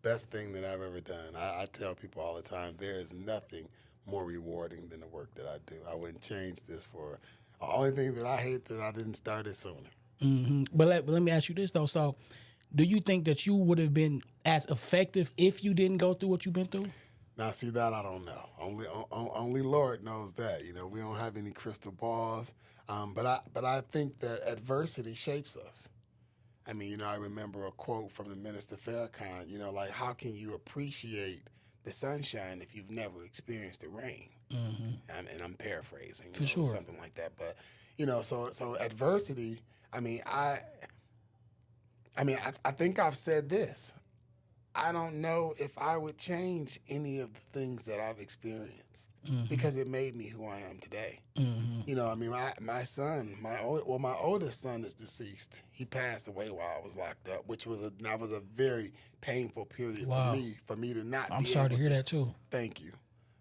Best thing that I've ever done. I tell people all the time, there is nothing more rewarding than the work that I do. I wouldn't change this for the only thing that I hate that I didn't start it sooner. Mm-hmm. But let me ask you this, though. So do you think that you would have been as effective if you didn't go through what you've been through? Now, see, that I don't know. Only Lord knows that. We don't have any crystal balls. But I think that adversity shapes us. I mean, I remember a quote from the Minister Farrakhan, like, how can you appreciate the sunshine if you've never experienced the rain? Mm-hmm. And I'm paraphrasing, For sure. Something like that. But, so adversity, I think I've said this. I don't know if I would change any of the things that I've experienced because it made me who I am today. Mm-hmm. My son, my oldest son is deceased. He passed away while I was locked up, which was a very painful period for me to not. I'm sorry to hear that too. Thank you.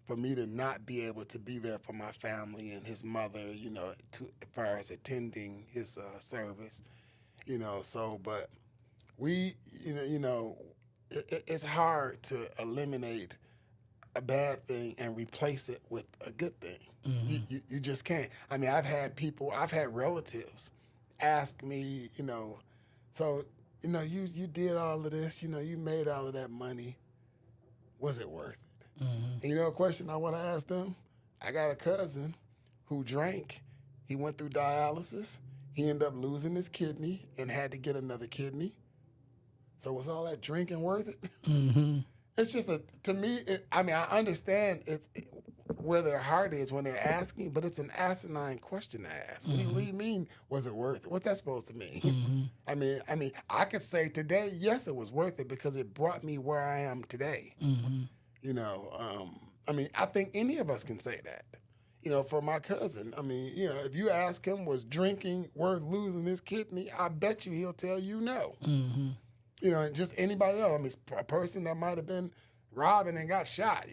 For me to not be able to be there for my family and his mother, as far as attending his service, but we, it's hard to eliminate a bad thing and replace it with a good thing. Mm-hmm. You just can't. I've had relatives ask me, so, you did all of this, you made all of that money. Was it worth it? Mm-hmm. And a question I want to ask them? I got a cousin who drank. He went through dialysis. He ended up losing his kidney and had to get another kidney. So was all that drinking worth it? Mm-hmm. It's just to me, I mean, I understand where their heart is when they're asking, but it's an asinine question to ask. What do you mean, was it worth it? What's that supposed to mean? Mm-hmm. I mean, I could say today, yes, it was worth it because it brought me where I am today. Mm-hmm. You know, I mean, I think any of us can say that. You know, for my cousin, I mean, you know, if you ask him, was drinking worth losing his kidney? I bet you he'll tell you no. Mm-hmm. You know, and just anybody else. I mean, a person that might have been robbing and got shot,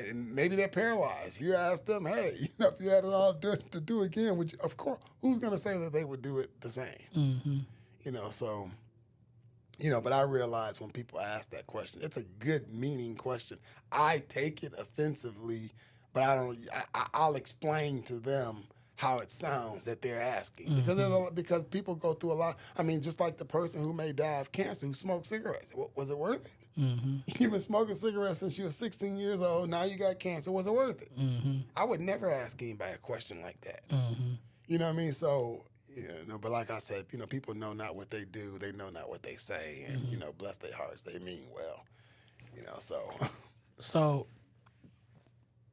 and maybe they're paralyzed. If you ask them, hey, you know, if you had it all to do again, would you, of course, who's going to say that they would do it the same? Mm-hmm. You know, so, you know, but I realize when people ask that question, it's a good meaning question. I take it offensively, but I'll explain to them how it sounds that they're asking. Because people go through a lot. I mean, just like the person who may die of cancer who smoked cigarettes. Was it worth it? Mm-hmm. You've been smoking cigarettes since you were 16 years old. Now you got cancer. Was it worth it? Mm-hmm. I would never ask anybody a question like that. Mm-hmm. You know what I mean? So, you know, but like I said, you know, people know not what they do. They know not what they say. And, you know, bless their hearts. They mean well. You know, so. So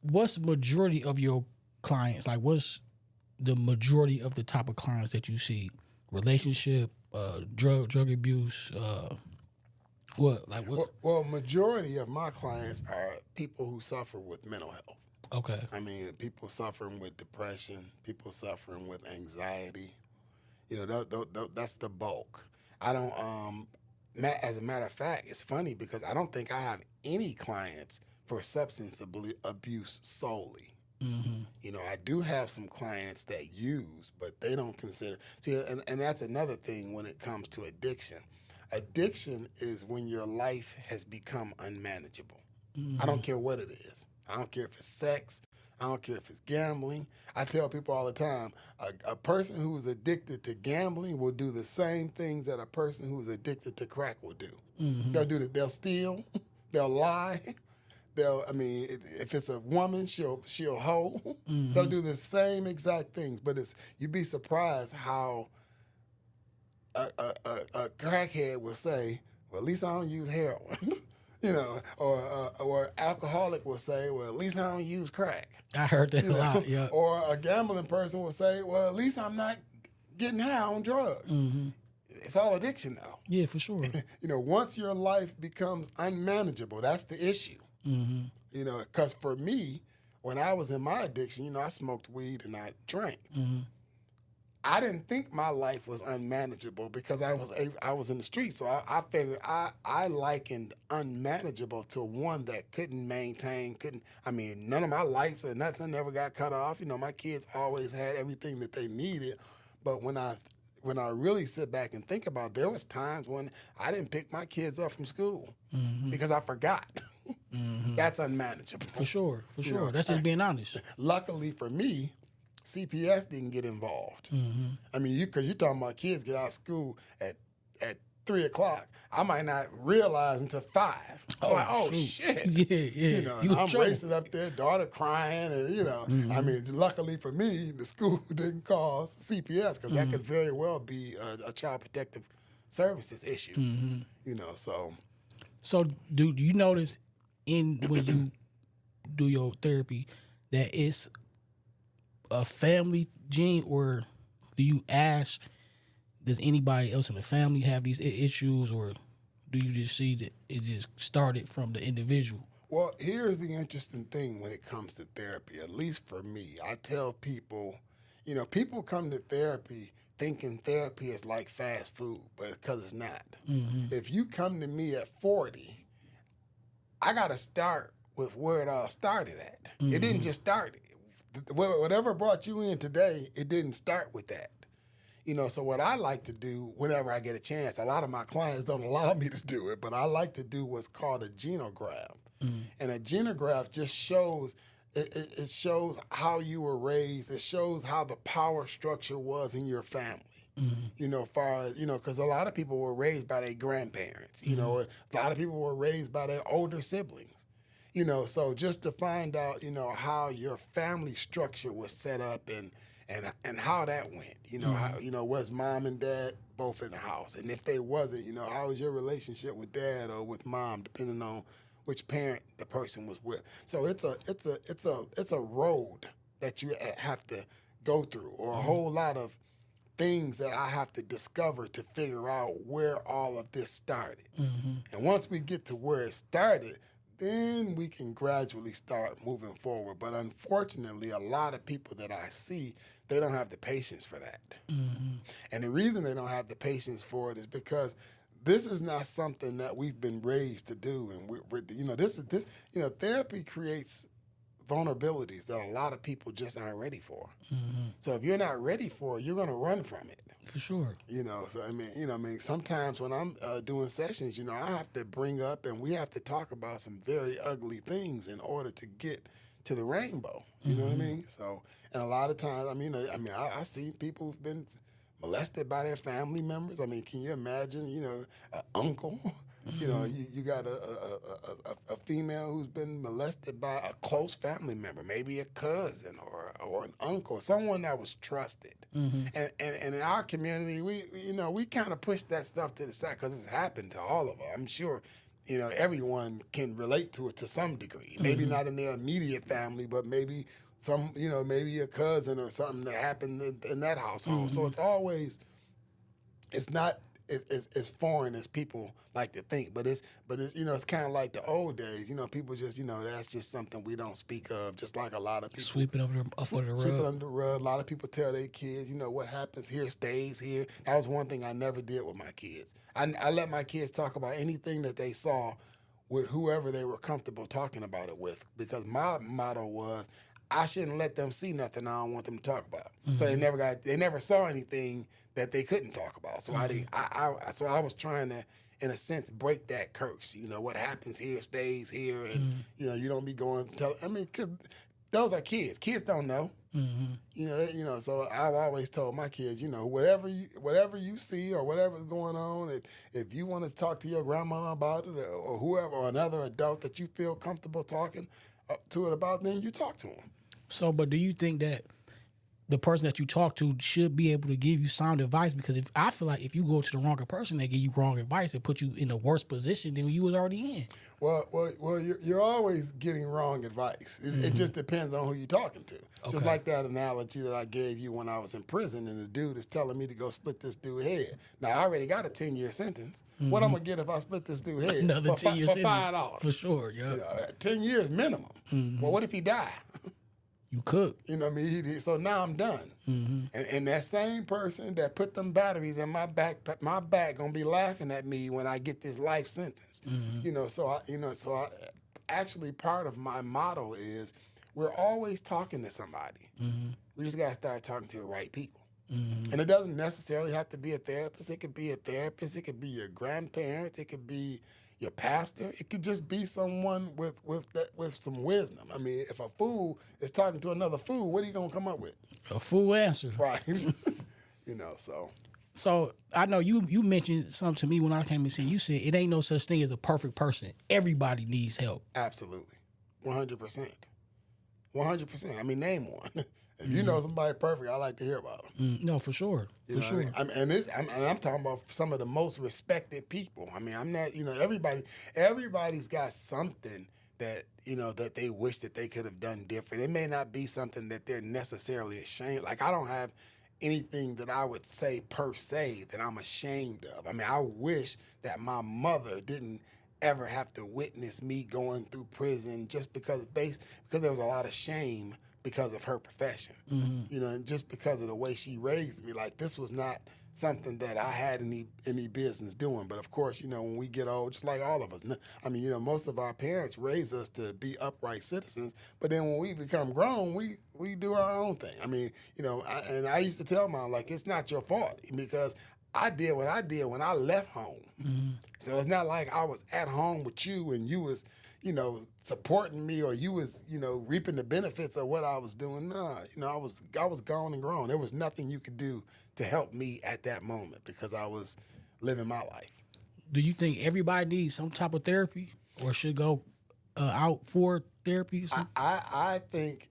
what's the majority of your clients? Like, what's the majority of the type of clients that you see? Relationship, drug abuse, what? Well, majority of my clients are people who suffer with mental health. Okay. I mean, people suffering with depression, people suffering with anxiety. You know, that's the bulk. I don't. As a matter of fact, it's funny because I don't think I have any clients for substance abuse solely. Mm-hmm. You know, I do have some clients that use, but they don't consider. See, and that's another thing when it comes to addiction. Addiction is when your life has become unmanageable. Mm-hmm. I don't care what it is. I don't care if it's sex. I don't care if it's gambling. I tell people all the time, a person who is addicted to gambling will do the same things that a person who is addicted to crack will do. Mm-hmm. They'll steal, they'll lie. If it's a woman, she'll hoe. Mm-hmm. They'll do the same exact things. But you'd be surprised how a crackhead will say, well, at least I don't use heroin. You know, or alcoholic will say, well, at least I don't use crack. I heard that a lot, yeah. Or a gambling person will say, well, at least I'm not getting high on drugs. Mm-hmm. It's all addiction now. Yeah, for sure. You know, once your life becomes unmanageable, that's the issue. Mm-hmm. You know, because for me, when I was in my addiction, you know, I smoked weed and I drank. Mm-hmm. I didn't think my life was unmanageable because I was in the street. So I figured I likened unmanageable to one that couldn't maintain, none of my lights or nothing ever got cut off. You know, my kids always had everything that they needed. But when I really sit back and think about it, there was times when I didn't pick my kids up from school because I forgot. Mm-hmm. That's unmanageable. For sure. You know, That's just being honest. Luckily for me, CPS didn't get involved. Mm-hmm. I mean, because you're talking about kids get out of school at 3 o'clock. I might not realize until 5. I'm like, oh shit. Yeah. You know, I'm racing up there, daughter crying, and you know, I mean, luckily for me, the school didn't call CPS because that could very well be a child protective services issue. Mm-hmm. You know, so. So do you notice when you do your therapy that it's a family gene, or do you ask, does anybody else in the family have these issues, or do you just see that it just started from the individual? Well, here's the interesting thing when it comes to therapy, at least for me. I tell people, you know, people come to therapy thinking therapy is like fast food, but because it's not. Mm-hmm. If you come to me at 40, I got to start with where it all started at. Mm-hmm. It didn't just start. Whatever brought you in today, it didn't start with that. You know, so what I like to do whenever I get a chance, a lot of my clients don't allow me to do it, but I like to do what's called a genograph. Mm-hmm. And a genograph just shows, it shows how you were raised. It shows how the power structure was in your family. Mm-hmm. You know, far as, you know, because a lot of people were raised by their grandparents. You know, a lot of people were raised by their older siblings. So just to find out, how your family structure was set up and how that went, how, was mom and dad both in the house? And if they wasn't, how was your relationship with dad or with mom, depending on which parent the person was with. So it's a road that you have to go through, or a whole lot of things that I have to discover to figure out where all of this started. And once we get to where it started, then we can gradually start moving forward. But unfortunately, a lot of people that I see, they don't have the patience for that. And the reason they don't have the patience for it is because this is not something that we've been raised to do. And therapy creates vulnerabilities that a lot of people just aren't ready for. So if you're not ready for it, you're going to run from it. For sure. Sometimes when I'm doing sessions, I have to bring up and we have to talk about some very ugly things in order to get to the rainbow. You know what I mean? So, and a lot of times, I've seen people who've been molested by their family members. I mean, can you imagine, an uncle? You got a female who's been molested by a close family member, maybe a cousin or an uncle, someone that was trusted. And in our community, we kind of push that stuff to the side because it's happened to all of us. I'm sure, everyone can relate to it to some degree. Maybe not in their immediate family, but maybe maybe a cousin or something that happened in that household. So it's not as foreign as people like to think, but it's kind of like the old days. People just that's just something we don't speak of. Just like a lot of people sweep it up under the rug. Sweep it under the rug. A lot of people tell their kids, what happens here stays here. That was one thing I never did with my kids. I let my kids talk about anything that they saw with whoever they were comfortable talking about it with, because my motto was, I shouldn't let them see nothing I don't want them to talk about. So they never saw anything that they couldn't talk about. So I was trying to, in a sense, break that curse. What happens here stays here, and you don't be going tell. Cause those are kids. Kids don't know. So I've always told my kids, whatever you see or whatever's going on, if you want to talk to your grandma about it or whoever, or another adult that you feel comfortable talking to it about, then you talk to them. So, but do you think that the person that you talk to should be able to give you sound advice? Because I feel like if you go to the wrong person, they give you wrong advice, it put you in a worse position than you was already in. Well, you're always getting wrong advice. It just depends on who you're talking to. Okay. Just like that analogy that I gave you when I was in prison, and the dude is telling me to go split this dude's head. Now, I already got a 10-year sentence. What I'm going to get if I split this dude's head? Another 10-year sentence. For $5. For sure, yeah. 10 years minimum. Well, what if he die? You cook. So now I'm done. And that same person that put them batteries in my back gonna be laughing at me when I get this life sentence. So actually part of my motto is we're always talking to somebody. We just gotta start talking to the right people. And it doesn't necessarily have to be a therapist. It could be a therapist. It could be your grandparents. It could be your pastor. It could just be someone with some wisdom. If a fool is talking to another fool, what are you gonna come up with? A fool answer. Right. So I know you mentioned something to me when I came and see you. Said it ain't no such thing as a perfect person. Everybody needs help. Absolutely. 100%. 100%. Name one. If you know somebody perfect, I like to hear about them. No, for sure. For sure. I'm talking about some of the most respected people. I'm not, everybody's got something that, that they wish that they could have done different. It may not be something that they're necessarily ashamed. Like, I don't have anything that I would say per se that I'm ashamed of. I wish that my mother didn't ever have to witness me going through prison just because there was a lot of shame because of her profession, and just because of the way she raised me. Like, this was not something that I had any business doing. But of course, when we get old, just like all of us, most of our parents raise us to be upright citizens. But then when we become grown, we do our own thing. And I used to tell Mom, like, it's not your fault, because I did what I did when I left home. So it's not like I was at home with you and you was, supporting me, or you was, reaping the benefits of what I was doing. Nah, I was gone and grown. There was nothing you could do to help me at that moment because I was living my life. Do you think everybody needs some type of therapy, or should go out for therapy? I think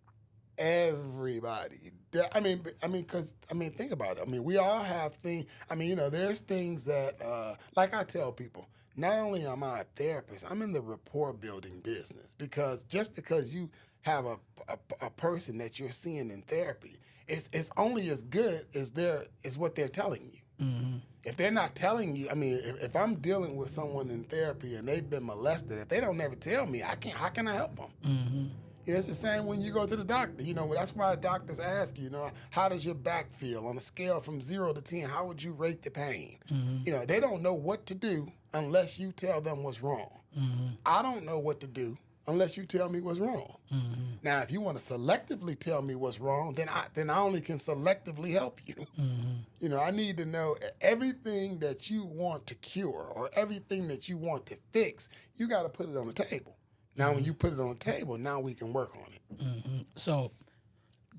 everybody. Because think about it. I mean, we all have things. I mean, there's things that, like I tell people, not only am I a therapist, I'm in the rapport building business. Because just because you have a person that you're seeing in therapy, it's only as good as what they're telling you. Mm-hmm. If they're not telling you, I mean, if I'm dealing with someone in therapy and they've been molested, if they don't never tell me, how can I help them? Mm-hmm. It's the same when you go to the doctor. That's why doctors ask you, how does your back feel on a scale from 0 to 10? How would you rate the pain? Mm-hmm. They don't know what to do unless you tell them what's wrong. Mm-hmm. I don't know what to do unless you tell me what's wrong. Mm-hmm. Now, if you want to selectively tell me what's wrong, then I only can selectively help you. Mm-hmm. I need to know everything that you want to cure or everything that you want to fix. You got to put it on the table. Now, when you put it on the table, now we can work on it. Mm-hmm. So,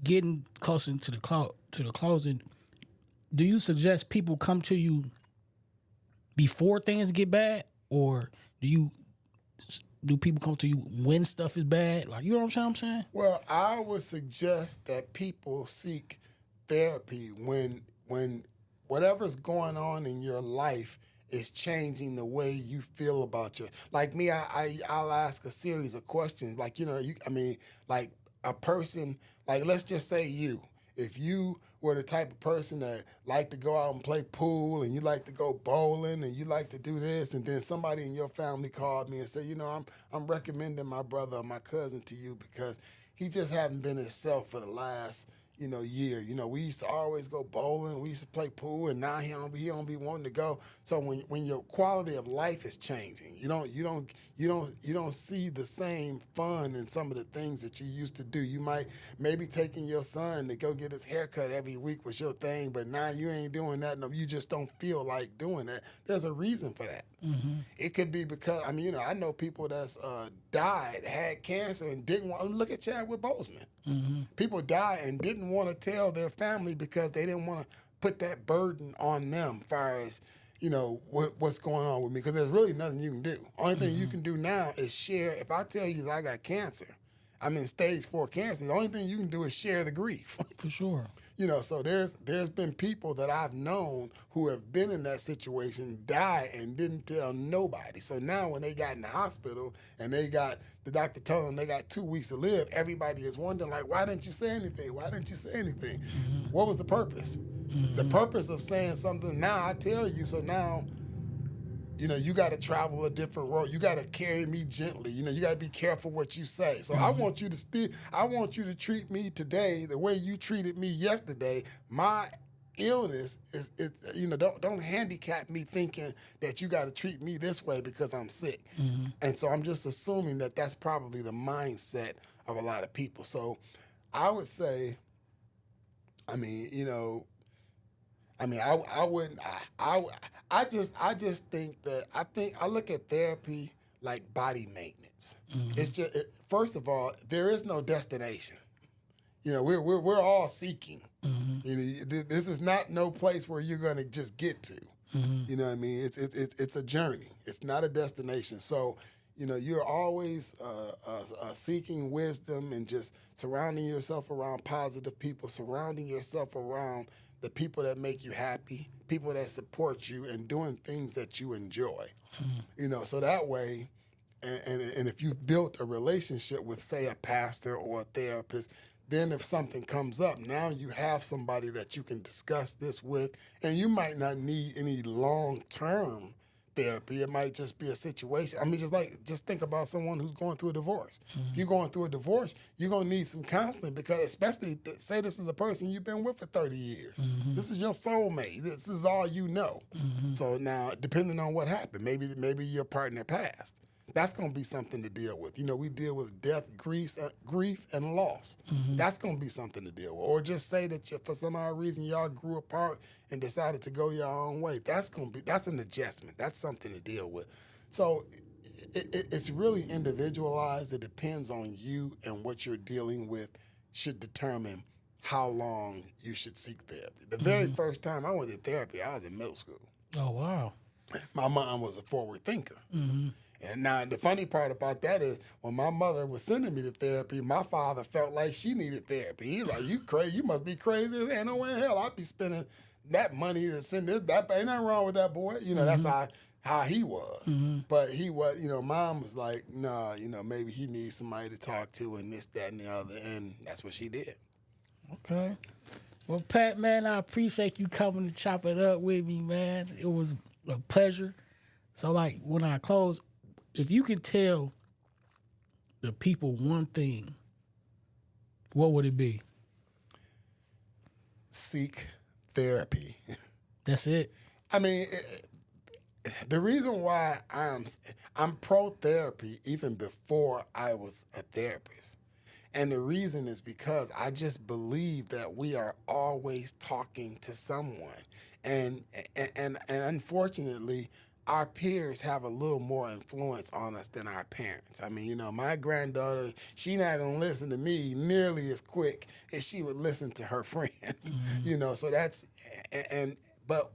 getting closer to the closing, do you suggest people come to you before things get bad, or do people come to you when stuff is bad? Like, you know what I'm saying? Well, I would suggest that people seek therapy when whatever's going on in your life is changing the way you feel about like me. I'll ask a series of questions. Like, like a person, like let's just say if you were the type of person that like to go out and play pool and you like to go bowling and you like to do this, and then somebody in your family called me and said, I'm recommending my brother or my cousin to you because he just haven't been himself for the last year. We used to always go bowling, we used to play pool, and now he don't be wanting to go. So when your quality of life is changing, you don't see the same fun in some of the things that you used to do. You might maybe taking your son to go get his haircut every week was your thing, but now you ain't doing that. No, you just don't feel like doing that. There's a reason for that. Mm-hmm. It could be because I know people that's died, had cancer, and didn't want. Look at Chadwick Boseman. Mm-hmm. People died and didn't want to tell their family because they didn't want to put that burden on them as far as, what's going on with me, because there's really nothing you can do. Only thing you can do now is share. If I tell you that I got cancer, I'm in stage 4 cancer, the only thing you can do is share the grief. For sure. So there's been people that I've known who have been in that situation, died, and didn't tell nobody. So now when they got in the hospital and the doctor told them they got 2 weeks to live, everybody is wondering, like, why didn't you say anything? Why didn't you say anything? Mm-hmm. What was the purpose? Mm-hmm. The purpose of saying something, now I tell you, so now, you got to travel a different road. You got to carry me gently. You got to be careful what you say. So I want you to treat me today the way you treated me yesterday. My illness is don't handicap me thinking that you got to treat me this way because I'm sick. Mm-hmm. And so I'm just assuming that that's probably the mindset of a lot of people. So I would say, I wouldn't. I just think that I look at therapy like body maintenance. Mm-hmm. It's just first of all, there is no destination. We're all seeking. Mm-hmm. This is not no place where you're gonna just get to. Mm-hmm. You know what I mean? It's a journey. It's not a destination. So you're always seeking wisdom and just surrounding yourself around positive people, surrounding yourself around the people that make you happy, people that support you, and doing things that you enjoy. Mm-hmm. So that way, and if you've built a relationship with, say, a pastor or a therapist, then if something comes up, now you have somebody that you can discuss this with, and you might not need any long-term therapy. It might just be a situation. Just think about someone who's going through a divorce. Mm-hmm. You're going through a divorce, you're going to need some counseling, because especially, say this is a person you've been with for 30 years. Mm-hmm. This is your soulmate. This is all you know. Mm-hmm. So now, depending on what happened, maybe your partner passed. That's going to be something to deal with. We deal with death, grief, and loss. Mm-hmm. That's going to be something to deal with. Or just say that for some odd reason y'all grew apart and decided to go your own way. That's an adjustment. That's something to deal with. So it's really individualized. It depends on you, and what you're dealing with should determine how long you should seek therapy. The very first time I went to therapy, I was in middle school. Oh, wow. My mom was a forward thinker. Mm-hmm. And now the funny part about that is when my mother was sending me to therapy, my father felt like she needed therapy. He's like, "You crazy? You must be crazy as hell. No way in hell I'd be spending that money to send this. That ain't nothing wrong with that boy. You know, that's how he was. But he was, mom was like, nah, maybe he needs somebody to talk to and this, that, and the other. And that's what she did. Okay. Well, Pat, man, I appreciate you coming to chop it up with me, man. It was a pleasure. So, like, when I close, if you could tell the people one thing, what would it be? Seek therapy. That's it. I mean, the reason why I'm pro therapy even before I was a therapist. And the reason is because I just believe that we are always talking to someone. And unfortunately, our peers have a little more influence on us than our parents. I mean, my granddaughter, she not gonna listen to me nearly as quick as she would listen to her friend. So that's but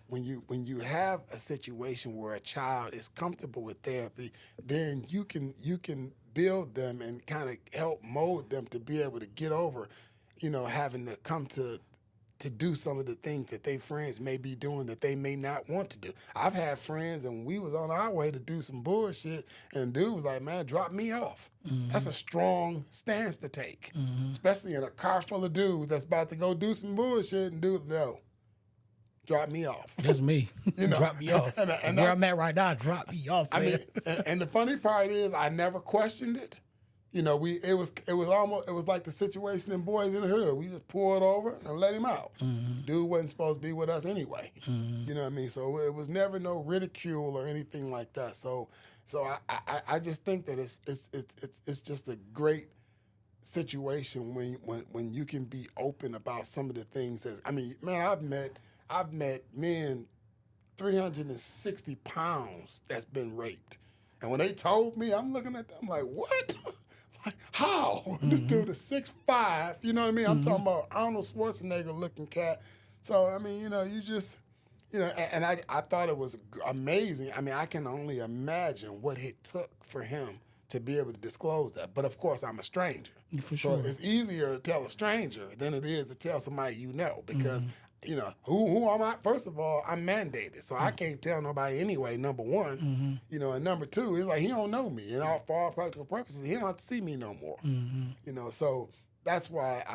when you have a situation where a child is comfortable with therapy, then you can build them and kind of help mold them to be able to get over, having to come to do some of the things that their friends may be doing that they may not want to do. I've had friends and we was on our way to do some bullshit and dude was like, man, drop me off. That's a strong stance to take, especially in a car full of dudes that's about to go do some bullshit and no. Drop me off. That's me. Drop me off. And where I'm at right now, drop me off. Man. I mean, and the funny part is, I never questioned it. It was like the situation in Boys in the Hood. We just pulled over and let him out. Dude wasn't supposed to be with us anyway. You know what I mean? So it was never no ridicule or anything like that. So I just think that it's just a great situation when you can be open about some of the things that, I mean, man, I've met men 360 pounds that's been raped. And when they told me, I'm looking at them like, what? Like, how? This dude is 6'5", you know what I mean? I'm talking about Arnold Schwarzenegger looking cat. So, I mean, you just, and I thought it was amazing. I mean, I can only imagine what it took for him to be able to disclose that. But, of course, I'm a stranger. For sure. So it's easier to tell a stranger than it is to tell somebody because who am I? First of all, I'm mandated, so I can't tell nobody anyway, number one. And number two, it's like he don't know me. And for all practical purposes, he don't have to see me no more. So that's why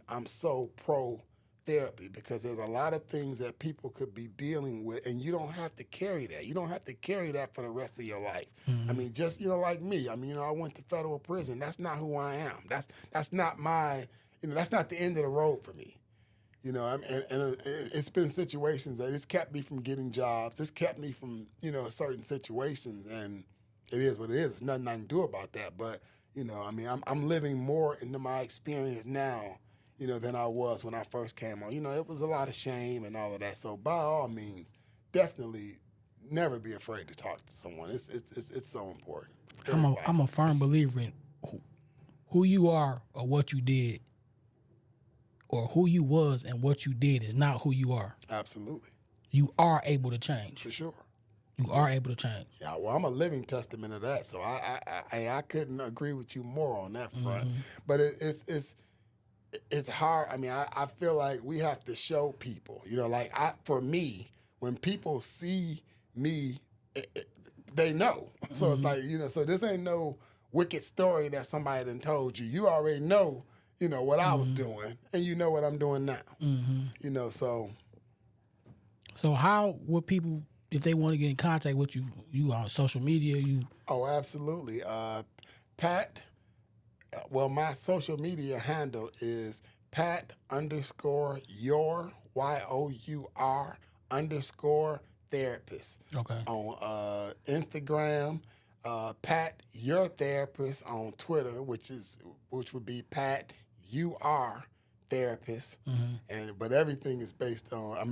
I'm so pro therapy, because there's a lot of things that people could be dealing with, and you don't have to carry that. You don't have to carry that for the rest of your life. I mean, just, like me. I mean, I went to federal prison. That's not who I am. That's not my, that's not the end of the road for me. And it's been situations that it's kept me from getting jobs. It's kept me from, certain situations, and it is what it is. There's nothing I can do about that. But, I mean, I'm living more into my experience now, than I was when I first came on. It was a lot of shame and all of that. So by all means, definitely never be afraid to talk to someone. It's so important. I'm a firm believer in who you are or what you did, or who you was and what you did is not who you are. Absolutely. You are able to change. For sure. You are able to change. Yeah, well, I'm a living testament of that. So I couldn't agree with you more on that front. But it's hard. I mean, I feel like we have to show people. For me, when people see me, they know. So it's like, so this ain't no wicked story that somebody done told you. You already know. What I was doing, and you know what I'm doing now. So. So how would people, if they want to get in contact with you on social media, Oh, absolutely. Pat, my social media handle is Pat_your, YOUR_therapist. Okay. On Instagram. Pat Your Therapist on Twitter, which would be Pat You Are Therapist, but everything is based on. On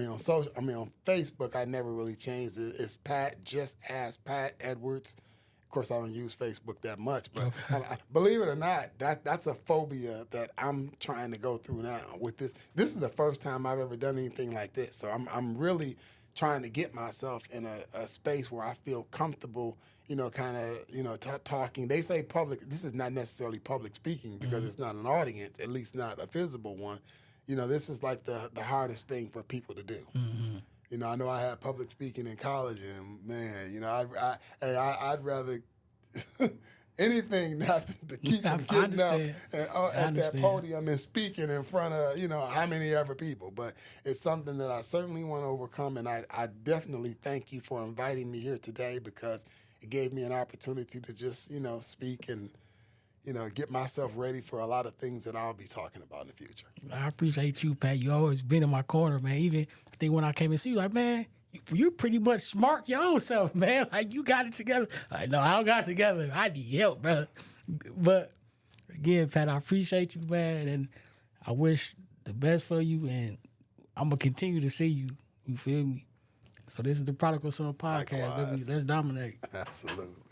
Facebook, I never really changed it. It's Pat, just as Pat Edwards. Of course, I don't use Facebook that much, but believe it or not, that's a phobia that I'm trying to go through now. With this is the first time I've ever done anything like this, so I'm really trying to get myself in a space where I feel comfortable, kind of, talking. They say public, this is not necessarily public speaking because it's not an audience, at least not a visible one. This is like the hardest thing for people to do. I know I had public speaking in college, and man, I'd rather anything not to keep from getting up and, at that podium and speaking in front of, how many ever people. But it's something that I certainly want to overcome, and I definitely thank you for inviting me here today because it gave me an opportunity to just, speak and, get myself ready for a lot of things that I'll be talking about in the future. I appreciate you, Pat. You always been in my corner, man. Even I think when I came and see you, like, man, you're pretty much smart your own self, man. Like, you got it together. Like, no, I don't got it together. I need help, bro. But again, Pat, I appreciate you, man, and I wish the best for you, and I'm going to continue to see you. You feel me? So this is the Prodigal Son podcast. Let's dominate. Absolutely.